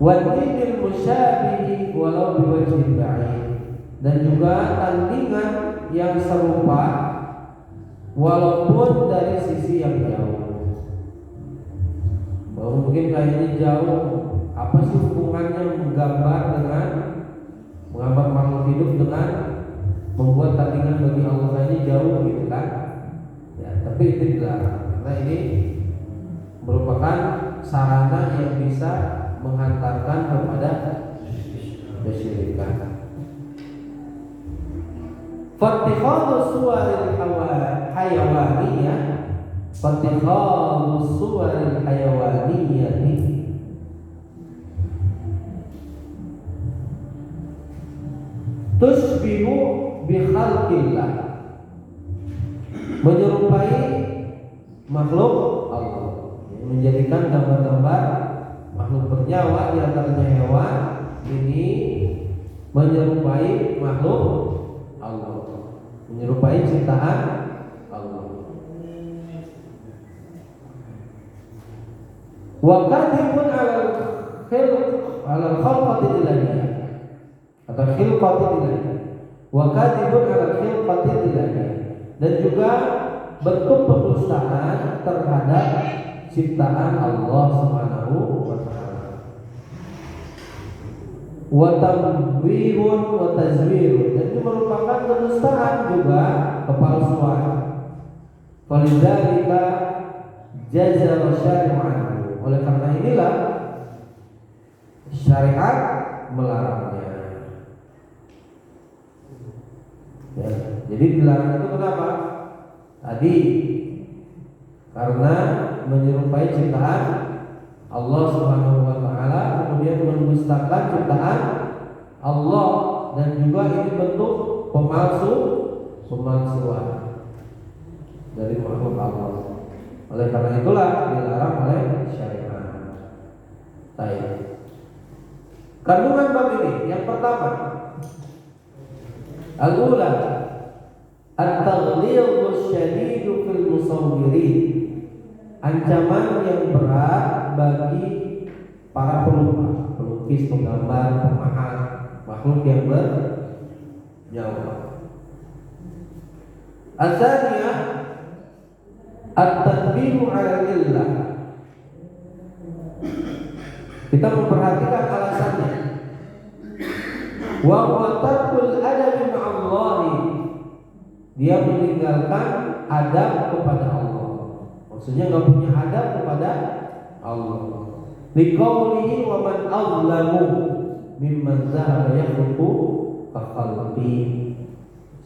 wal dinil musyabihi walau biwajhin ba'id, dan juga tandingan yang serupa walaupun dari sisi yang jauh. Bahwa mungkin kayaknya jauh, apa sih hubungannya menggambar makhluk hidup dengan membuat tandingan bagi Allah, kayaknya jauh gitu kan? Ya, tapi itu dilarang karena ini merupakan sarana yang bisa menghantarkan kepada kesyirikan. Fattikhadus suwaril hayawaniyah, fattikhadus suwaril hayawaniyah tusbihu bi khalqillah, menyerupai makhluk Allah, menjadikan gambar-gambar makhluk bernyawa di antaranya hewan ini menyerupai makhluk Allah, menyerupai ciptaan Allah. Wa kadhibun 'ala al-khalqati ilahiyah, atau khilqati ilahiyah. Wa kadhibun 'ala al-khilqati ilahiyah, dan juga bentuk pendustaan terhadap ciptaan Allah Subhanahu wa taala. Wa tamwihun wa tazwirun, dan itu merupakan kedustaan juga, kepalsuan. Falidzalika jazara syari'an, oleh karena inilah syariat melarangnya. Ya, jadi dilarang itu kenapa? Tadi karena menyerupai ciptaan Allah Subhanahu wa taala, kemudian mendustakan ciptaan Allah, dan juga ini bentuk pemalsuan dari makhluk Allah. Oleh karena itulah dilarang oleh syariat. Baik. Kandungan bab ini yang pertama, al-ula at-taghlidhu syadidu fil musawwirin, ancaman yang berat bagi para pelukis, penggambar, pemahat makhluk yang bernyawa. Asalnya at-tanbihu 'ala illah, kita memperhatikan alasannya. Wa huwa tarkul adabi ma'allahi, dia meninggalkan adab kepada Allah, maksudnya nggak punya adab kepada Allah. Liqaulihi wa man azlamu mimman zahaba yakhluqu khalqi,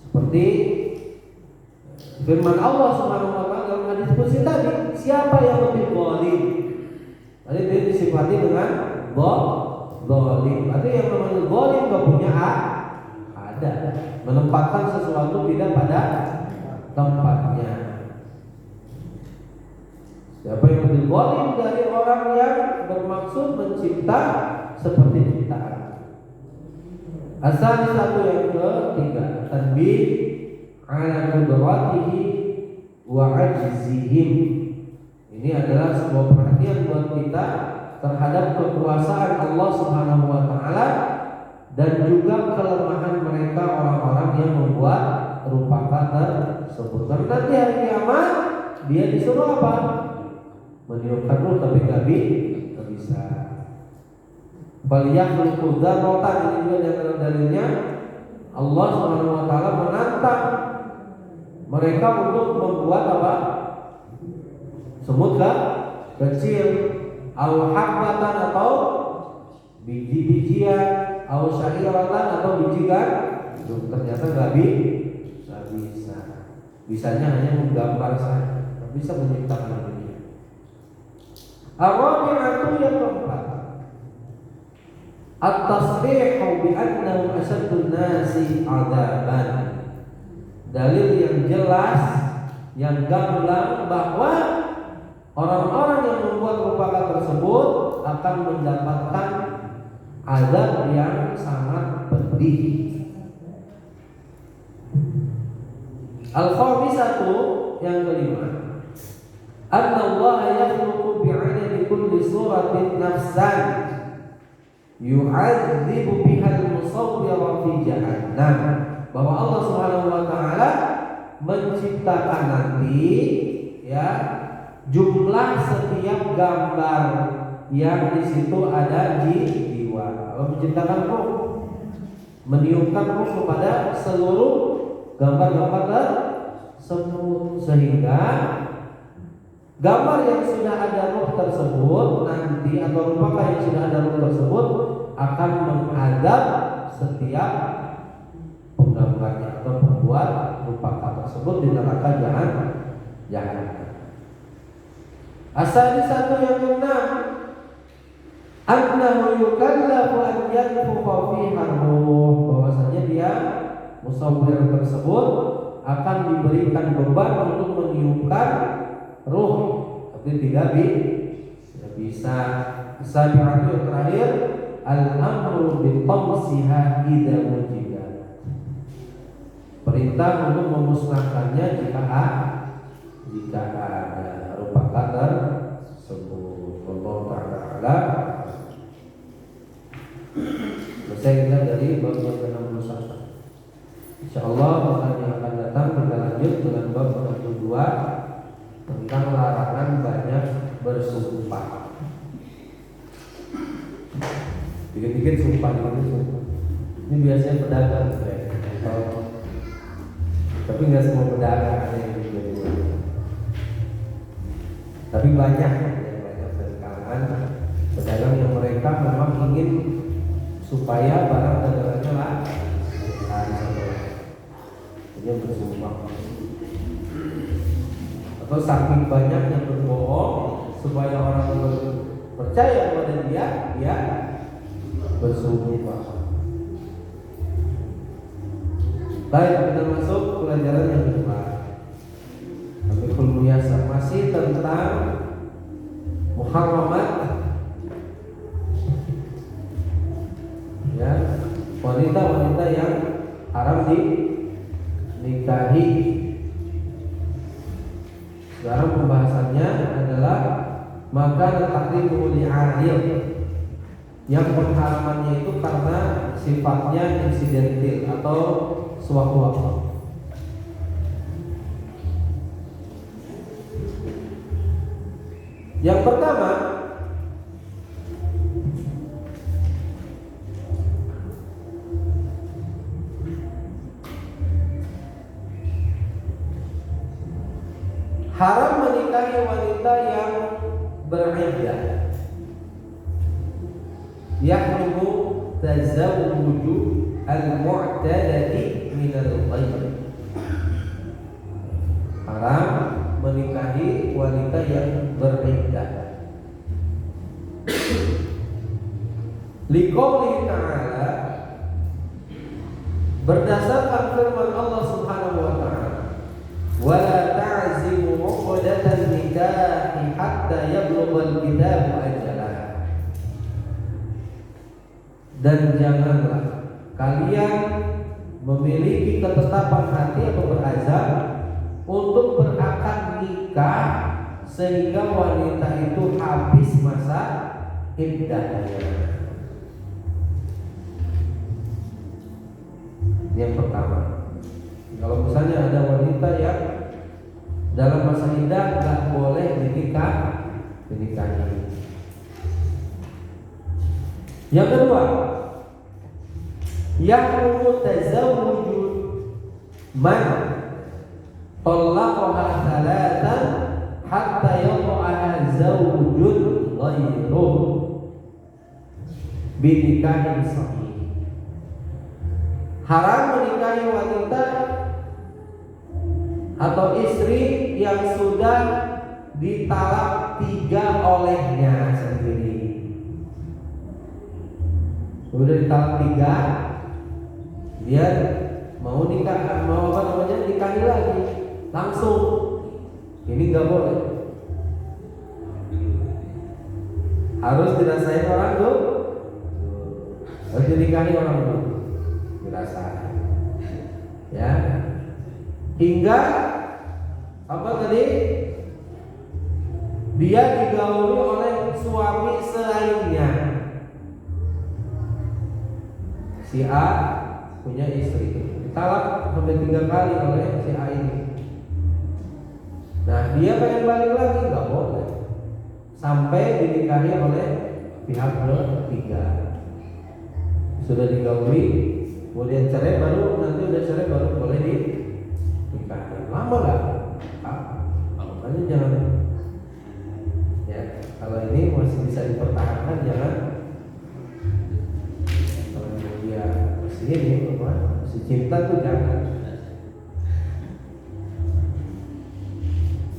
seperti firman Allah Subhanahu wa taala dalam hadis qudsi tadi, siapa yang lebih zalim? Tadi dia disifati dengan zalim. Artinya yang namanya zalim enggak punya ada, menempatkan sesuatu tidak pada tempatnya. Siapa yang lebih zalim dari orang yang bermaksud mencipta seperti ciptaan? Asal satu yang ketiga, tanbih 'ala qudratihi wa 'ajzihim. Ini adalah sebuah perhatian buat kita terhadap kekuasaan Allah Subhanahu wa taala dan juga kelemahan mereka, orang-orang yang membuat rupa tersebut. Karena nanti hari kiamat dia disuruh apa? Meniupkan ruh, tapi nggak bisa. Falyakhluqu dzarratan, ini juga di antara dalilnya Allah Subhanahu wa taala menantang mereka untuk membuat apa? Semut kecil, al-habbatan atau biji-bijian, au syairatan atau biji gandum. Ternyata nggak bisa. Bisanya hanya menggambar saja, nggak bisa menciptakan dunia. Ar-rabi'atu yang keempat, at-tasrihu bi annahu asyaddun nasi 'adzaban. Dalil yang jelas, yang gamblang bahwa orang-orang yang membuat rupaka tersebut akan mendapatkan azab yang sangat pedih. Al-khamisatu yang kelima, anna Allah yakhluqu bi'adadi kulli suratin nafsan yu'adzibu biha al-musawwira fi jahannam. Bahwa Allah Subhanahu wa taala menciptakan nanti ya jumlah setiap gambar yang di situ ada jiwa. Allah menciptakan ruh, meniupkan ruh kepada seluruh gambar-gambar tersebut, sehingga gambar yang sudah ada ruh tersebut nanti atau rupaka yang sudah ada ruh tersebut akan menghadap setiap penggambarnya atau pembuat rupaka tersebut di neraka jahanam. As-sadisatu yang keenam, annahu yukallafu an yanfukha fiha ruh. Bahwasanya dia musawwir tersebut akan diberikan beban untuk meniupkan ruh, tapi tidak bisa. Sabi'atu yang terakhir, al-amru bi tamsiha idza wujidat. Perintah untuk memusnahkannya jika ada rupaka tersebut. Allah Ta'ala. Selesai kita dari bab yang ke-61. Insyaallah bulan yang akan datang kita lanjut dengan bab yang kedua tentang larangan banyak bersumpah. Dikit-dikit sumpah. Ini biasanya pedagang tapi nggak semua pedagang ada yang begitu. Tapi banyak dari kalangan pedagang yang mereka memang ingin supaya barang dagangannya laris, dia bersumpah. Atau saking banyaknya berbohong supaya orang percaya kepada dia bersumpah. Baik, kita masuk pelajaran yang kedua. Amikul Muyasar masih tentang muharramat, ya, wanita-wanita yang haram dinikahi. Sekarang pembahasannya adalah maka takdimu li'adil, yang pengharamannya itu karena sifatnya insidentil atau sewaktu-waktu. Yang pertama, haram menikahi wanita yang beriddah. Yahrumu tazawwuju al-mu'tadati minal ghaib. Haram menikahi wanita yang beriddah. Liqoulihi ta'ala, berdasarkan firman Allah Subhanahu wa ta'ala, wa la ta'zimu 'uqdatan nikahi hatta yablughal kitabu ajalah. Dan janganlah kalian memiliki ketetapan hati atau berazam untuk berakad nikah sehingga wanita itu habis masa iddahnya. Yang pertama, kalau misalnya ada wanita yang dalam masa iddah nggak boleh dinikahi. Yang kedua, yahrumu tazawwuju man talaqaha thalathan hatta yaqa'a zawjun ghairuh. binikahin sahih. Haram menikahi wanita atau istri yang sudah ditalak 3 olehnya sendiri. Sudah ditalak 3, dia mau nikah, mau nikahi lagi langsung. Ini nggak boleh. Harus dirasain orang tuh, harus dinikahi orang tuh, dirasain. Ya, hingga apa tadi? Dia digauli oleh suami selainnya. Si A punya istri, ditalak sampai 3 kali oleh si A ini. Nah, dia pengen balik lagi, nggak boleh sampai dinikahi oleh pihak ketiga. Sudah digauli, kemudian cerai, baru nanti udah cerai baru boleh dinikahi. Lama nggak? Makanya jangan. Ya, kalau ini masih bisa dipertahankan, jangan. Kalau dia masih ini, masih cinta tuh jangan.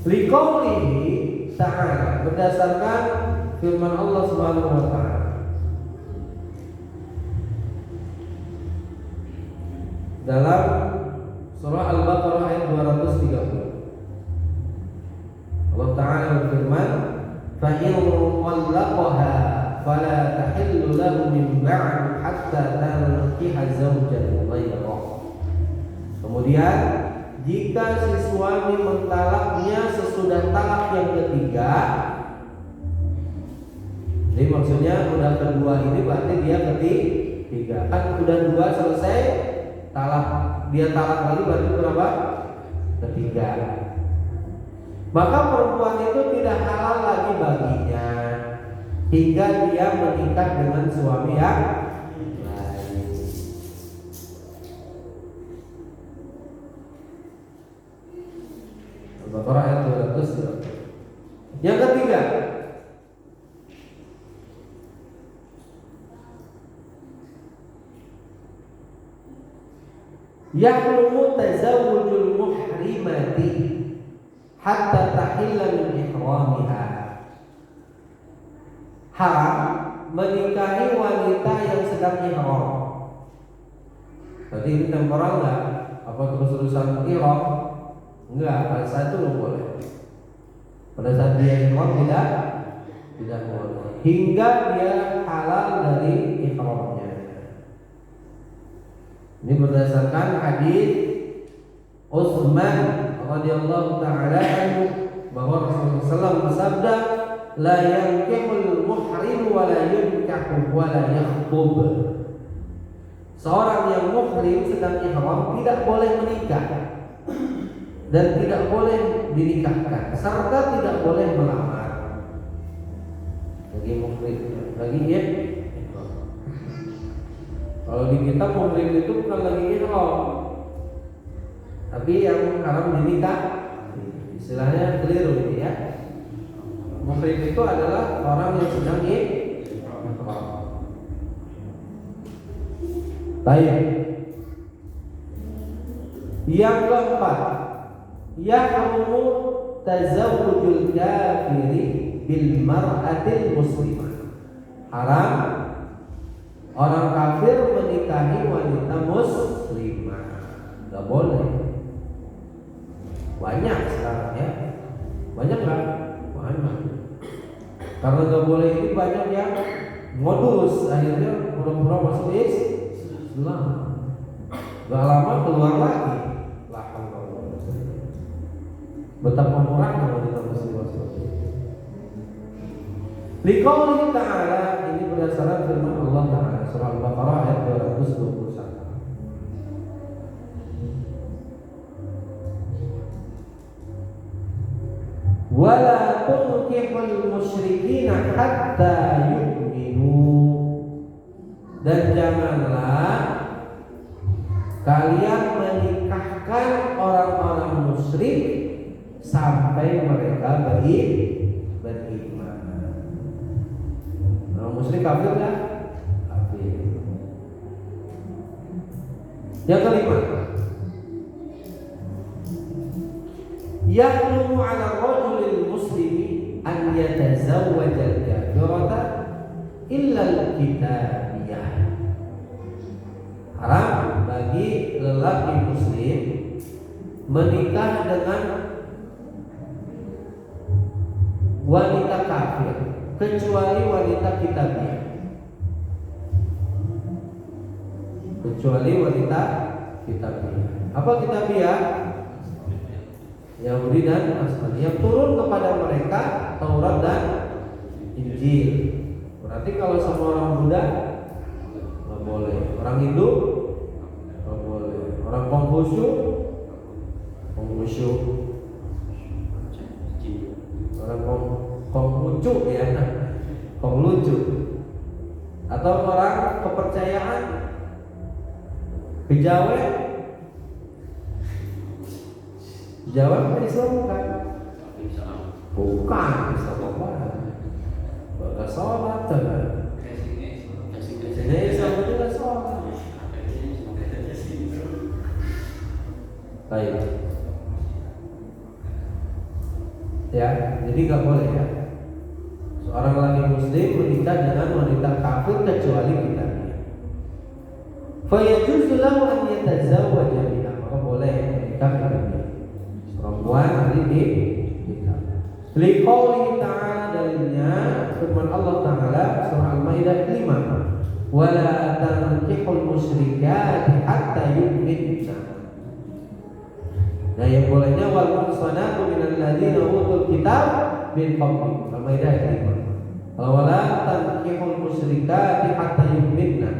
Liqaulihi ta'ala, berdasarkan firman Allah Subhanahu wa taala dalam surah Al-Baqarah ayat 230. Allah taala berfirman, "Fa in qallaqaha fala tahillu lahu min ba'd hatta tankiha zawjan ghayrahu." Kemudian jika si suami mentalaknya sesudah talak yang ketiga, jadi maksudnya udah kedua ini berarti dia ketiga, kan udah 2 selesai talak, dia talak lagi berarti berapa? Ketiga. Maka perempuan itu tidak halal lagi baginya hingga dia menikah dengan suami yang lain. Al-Baqarah ayat 200. Yang ketiga, yahrumu tazawwujul muhrimati hatta tahilla min ihramiha. Haram menikahi wanita yang sedang ihram. Berarti ini temporal enggak? Apa terus-terusan ihram? Enggak, pada saat itu nggak boleh. Pada saat dia ihram tidak boleh. Hingga dia halal dari ihramnya. Ini berdasarkan hadis Utsman radhiyallahu taala anhu bahwa Rasulullah SAW bersabda, la yankihul muhrim wa la yunkahu wa la yakhthub. Seorang yang muhrim sedang ihram tidak boleh menikah dan tidak boleh dinikahkan serta tidak boleh melamar. Bagi muhrim, bagi ya. Kalau di kita muhrim itu bukan lagi ihram, tapi yang haram dinikah. Istilahnya keliru ini ya. Muhrim itu adalah orang yang sedang ihram. Baik. Yang keempat, yahrumu tazawwujul kafiri bil mar'atil muslimah. Haram orang kafir menikahi wanita muslimah. Gak boleh. Banyak sekarang ya. Banyak gak? Banyak. Karena gak boleh ini banyak yang modus, akhirnya pura-pura masuk Islam. Gak lama keluar lagi. Betapa murahnya wanita muslimah seperti itu. Liqaulihi ta'ala, ini berdasarkan firman Allah Ta'ala surah Al-Baqarah ayat 221. Wala tunkihul musyrikina hatta yu'minu. Dan janganlah kalian menikahkan orang-orang musyrik sampai mereka beriman. Orang musyrik kafir kan? Yang kelima, yahrumu 'ala rajulil muslimi an yatazawwaja al-kafirata illa al-kitabiyah. Haram bagi lelaki muslim menikah dengan wanita kafir kecuali wanita kitabiah. Kecuali wanita kitabiah. Apa kitabiah? Yahudi dan Nasrani yang turun kepada mereka Taurat dan Injil. Berarti kalau sama orang Buddha nggak boleh, orang Hindu nggak boleh, orang Konghucu, orang Konghucu ya, Konglucu, atau orang kepercayaan Kejawen. Jawa Islam bukan? Bukan Islam apa? Gak sholat kan? Jadi Islam itu gak sholat. Baik. Ya, jadi gak boleh ya. Seorang laki muslim menikah dengan wanita kafir kecuali kitabnya. Fayajuzu lahu an yatazawwaja biha. Maka boleh menikah kitabnya. Perempuan ahli kitab. Liqaulihi ta'ala, dalilnya firman Allah Ta'ala surah Al-Maidah 5, wala tankihul musyrikati hatta yu'minna. Nah, yang bolehnya wal muhsanatu minal ladzina utul kitab min qablikum. Al-Maidah 5. Wala tankihul musyrikati hatta yu'minna.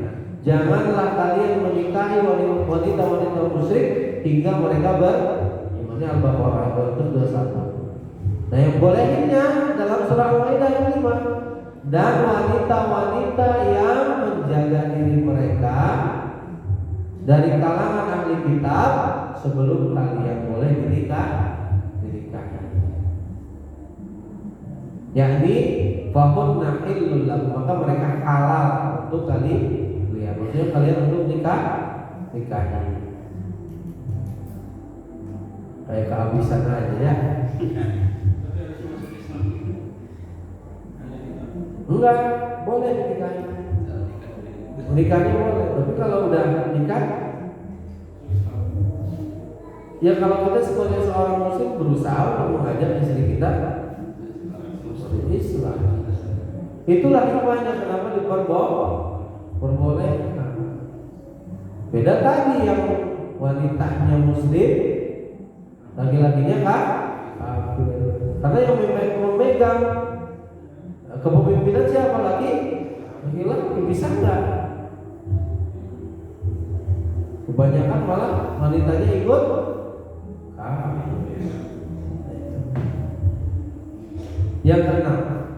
Janganlah kalian menikahi wanita-wanita musyrik hingga mereka beriman. Al-Baqarah 221. Nah, yang bolehnya dalam surah Al-Maidah 5, dan wanita-wanita yang menjaga diri mereka dari kalangan ahli kitab sebelum kalian boleh dinikahi. Yakni fahunna hillul lakum, maka mereka halal untuk kalian. Maksudnya kalian untuk nikahi. Kayak kehabisan aja ya. Enggak, boleh dinikahi. Menikahnya boleh, tapi kalau udah nikah, ya kalau kita sebagai seorang muslim berusaha untuk mengajak istri kita masuk Islam. Itulah hikmahnya kenapa diperbolehkan. Beda tadi yang wanitanya muslim, laki-lakinya kafir. Karena yang memegang kepemimpinan siapa? Laki-laki. Bisa enggak? Kebanyakan malah wanitanya ikut kafir. Yang keenam,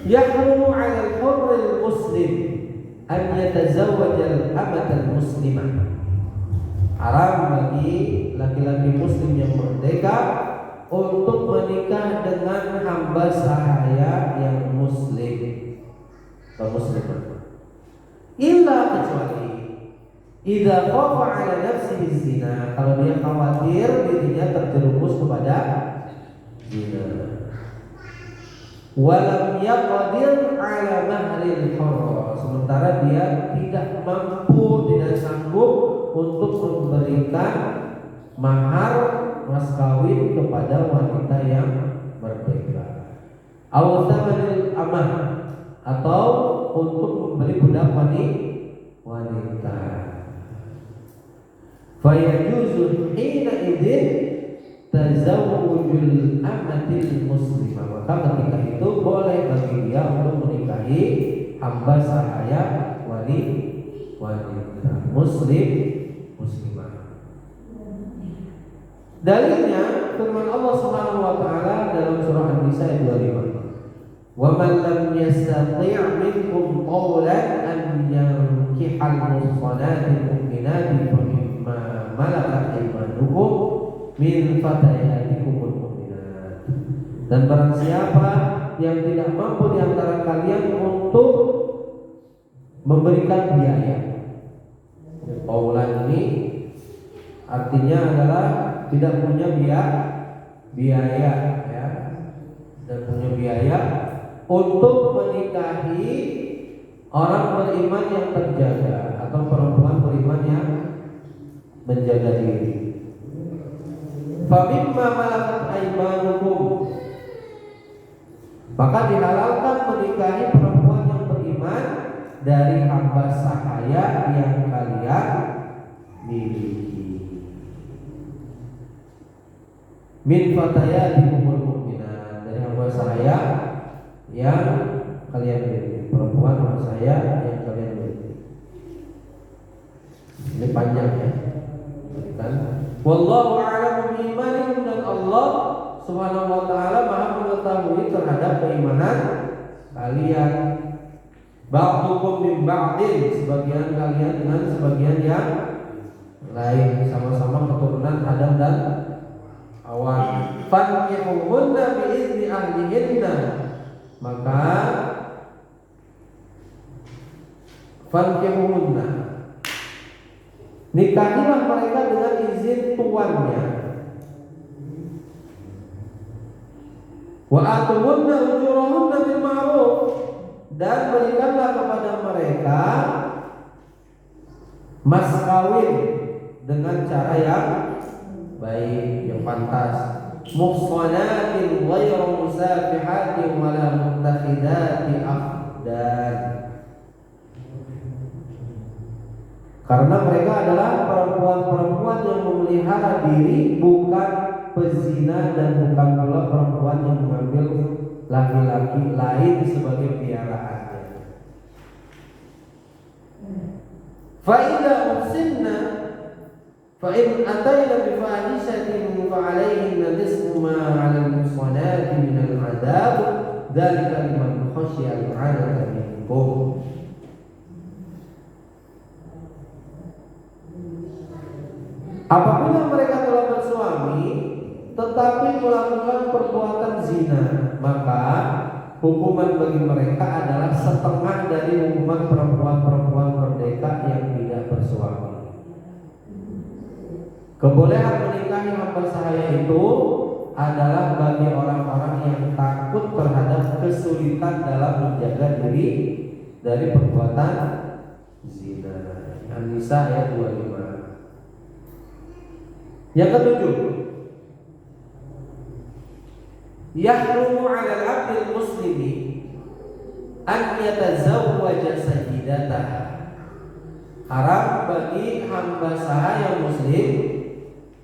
yahrumu 'ala al-hurril muslim an yatazawwaja al-amatal muslimah. Haram bagi laki-laki muslim yang merdeka untuk menikah dengan hamba sahaya yang muslim atau muslimah. Illa kecuali idza khafa 'ala nafsihi zina, kalau dia khawatir dirinya terjerumus kepada zina. Walam yaqdir 'ala mahril hurr, sementara dia tidak mampu, tidak sanggup untuk memberikan mahar mas kawin kepada wanita yang merdeka. Awtamanil amah, atau untuk membeli budak wanita. Fayajuzu hina idzin tazawwujul amatil muslimah. Maka ketika itu boleh bagi dia untuk menikahi hamba sahaya wanita muslimah. Dalilnya firman Allah Subhanahu wa taala dalam surah An-Nisa ayat 25. Wa man lam yastati' minkum qawlan an yankihal muhsanatil mu'minati fa mimma malakat aymanukum min fatayatikumul mu'minat. Dan barang siapa yang tidak mampu di antara kalian untuk memberikan biaya Qaulan ini artinya adalah tidak punya biaya ya. Tidak punya biaya untuk menikahi orang beriman yang terjaga atau perempuan beriman yang menjaga diri. Famimma malakat aymanukum, maka dihalalkan menikahi perempuan yang beriman dari hamba sahaya yang kalian miliki. Min fatayatikumul mu'minat, dari hamba sahaya yang kalian miliki, perempuan hamba sahaya yang kalian miliki. Ini panjang ya, kan? Wallahu a'lamu biimanikum, dan Allah Subhanahu wa taala Maha mengetahui terhadap keimanan kalian. Ba'dukum min ba'din, sebagian kalian dengan sebagian yang lain, sama-sama keturunan Adam dan Hawa. Fankihuhunna bi'izni ahlihinna, maka fankihuhunna, nikahilah mereka dengan izin tuannya. Wa atuhunna ujurahunna bil ma'ruf, dan berikanlah kepada mereka mas kawin dengan cara yang baik, yang pantas. Muhsanatin ghairu musafihatin wala muttakhidati akhdan, karena mereka adalah perempuan-perempuan yang memelihara diri, bukan pezina, dan bukan pula perempuan yang mengambil laki-laki lain sebagai piaraannya. Fa idza uhsinna fa in atayna bi fahishatin fa alayhinna nisfu ma 'ala al-muhsanati min al-'adab, dzalika liman khashiya al-'anata minkum. Apabila mereka telah bersuami tetapi melakukan perbuatan zina, maka hukuman bagi mereka adalah setengah dari hukuman perempuan-perempuan merdeka yang tidak bersuami. Kebolehan menikahi hamba sahaya itu adalah bagi orang-orang yang takut terhadap kesulitan dalam menjaga diri dari perbuatan zina. An-Nisa ayat 25. Yang ketujuh, yahrumu 'ala al-'abdil muslimi an yatazawwaja sayyidatah. Haram bagi hamba sahaya muslim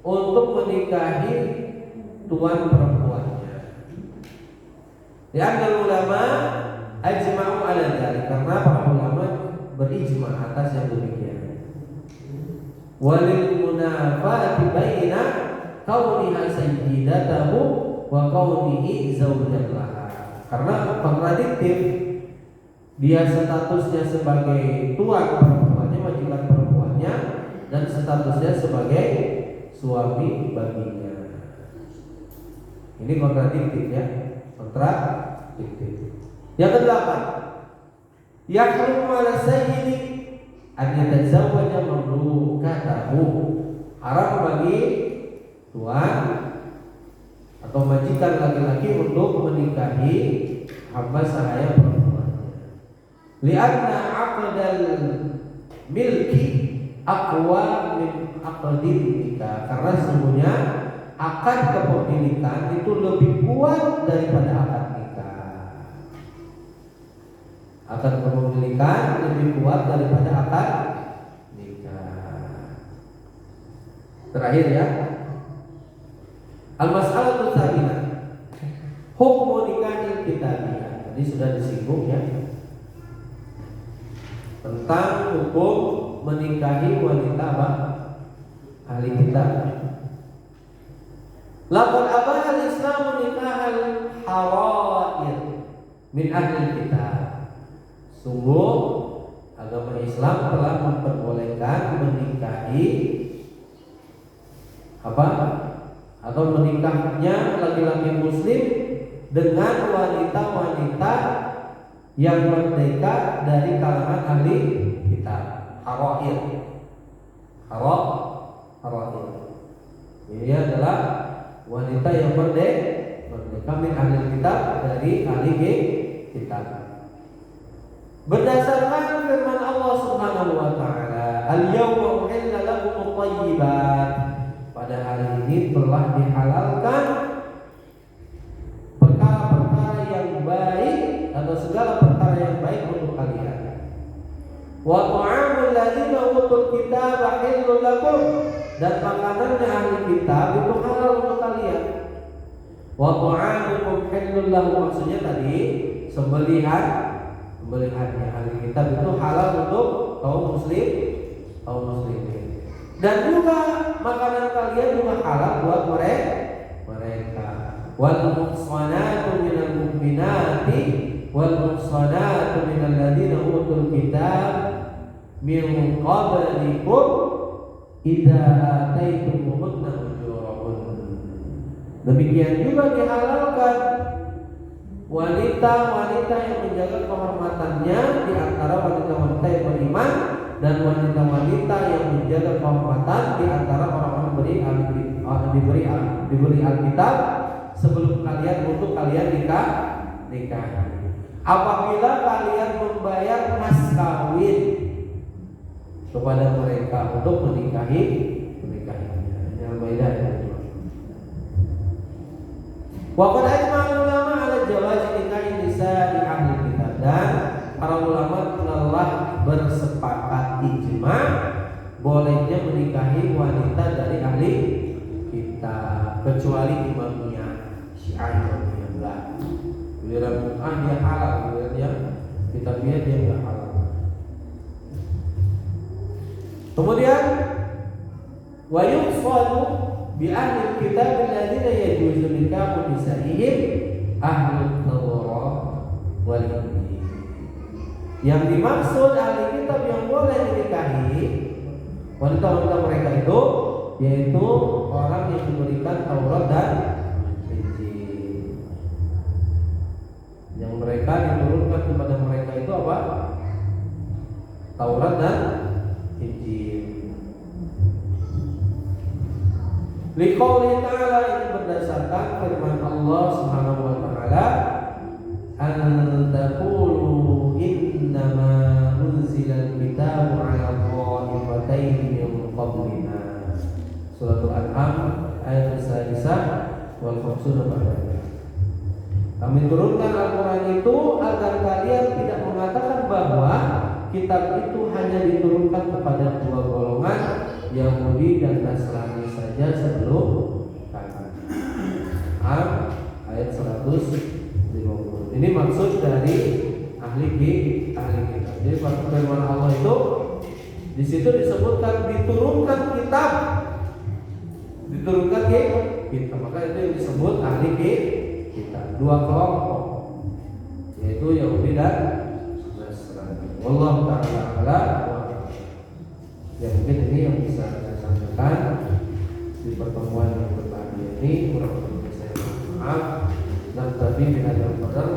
untuk menikahi tuan perempuannya. Li'anna ulama ajma'u 'ala dzalik, karena para ulama berijma atas yang demikian. Walil munafati baina kauniha sayyidatahu wa kaunihi zawjan laha, karena kontradiktif dia statusnya sebagai tuan perempuannya, majikan perempuannya, dan statusnya sebagai suami baginya. Ini kontradiktif ya, kontradiktif. Yang kedelapan, yahrumu 'ala sayyidi an yatazawwaja mamlukatahu. Haram bagi tuan atau majikan laki-laki untuk menikahi hamba sahaya perempuan. Lianna aqdal milki aqwa min aqdil nikah, karena sesungguhnya akad kepemilikan itu lebih kuat daripada akad nikah. Akad kepemilikan lebih kuat daripada akad nikah. Terakhir ya, al-mas'alatu tsaminah, hukum nikahil kitabiyah. Tadi sudah disinggung ya, tentang hukum menikahi wanita apa? Ahli kitab. Laqad abaha al-Islam nikahal harair min ahli kitab. Sungguh agama Islam telah memperbolehkan menikahi apa? Atau menikahnya laki-laki muslim dengan wanita-wanita yang merdeka dari kalangan ahli kitab, harair. Hara'ir. Ini adalah wanita yang merdeka min ahli kitab, dari ahli kitab. Berdasarkan firman Allah Subhanahu wa taala, "Al-yawma uhilla lakum at-thayyibat." Pada hari ini telah dihalalkan perkara-perkara yang baik atau segala perkara yang baik untuk kalian. Wa ta'amul ladzina utul kitaba halal lakum, dan makanannya ahli kitab itu halal untuk kalian. Wa ta'amukum halal lahum, maksudnya tadi sembelihannya ahli kitab itu halal untuk kaum muslimin. Dan juga makanan kalian juga halal buat mereka. Wal muhsanatu minal mu'minati wal muhsanatu minal ladzina utul kitab min qablikum idza ataitumuhunna ujurahun. Demikian juga dihalalkan wanita-wanita yang menjaga kehormatannya di antara wanita-wanita yang beriman, dan wanita-wanita yang menjaga kehormatan di antara orang-orang diberi Alkitab sebelum kalian untuk kalian nikah. Apabila kalian membayar mas kawin kepada mereka untuk menikahinya. Ini Al-Maidah ya. Wa qad ajma'a ulama 'ala jawaz nikahi nisa'i ahli kitab, dan para ulama telah bersepakat ijma bolehnya menikahi wanita dari ahli kitab, kecuali imamiyah, Syiah imamiyah lah. Giliran dia halal, giliran kitabiyah dia enggak halal. Kemudian wa yuqsadu bi ahli kitab alladziina yajuzu nikahu nisa'ihim ahli Taurat wal Injil. Yang dimaksud ahli kitab yang boleh dinikahi wanita-wanita mereka itu yaitu orang yang diberikan Taurat dan Injil. Yang mereka diturunkan kepada mereka itu apa? Taurat dan Injil. Liqouli ta'ala, ini berdasarkan firman Allah Subhanahu wa taala, an taqulu innama unzilal kitabu 'ala qa'ifatayn min qablina. Suratul An'am ayat 1 wal 50. Kami turunkan Al-Quran itu agar kalian tidak mengatakan bahwa kitab itu hanya diturunkan kepada dua golongan, Yahudi dan Nasrani saja sebelum kami. Ayat 150. Ini maksud dari ahli kitab. Jadi firman Allah itu di situ disebutkan diturunkan kitab, maka itu yang disebut ahli kitab. Dua kelompok, yaitu Yahudi dan Nasrani. Wallahu ta'ala a'lam. Ya, mungkin ini yang bisa saya sampaikan di pertemuan yang berbahagia ini. Kurang lebih saya mohon maaf. Dan tadi di hadal qadar.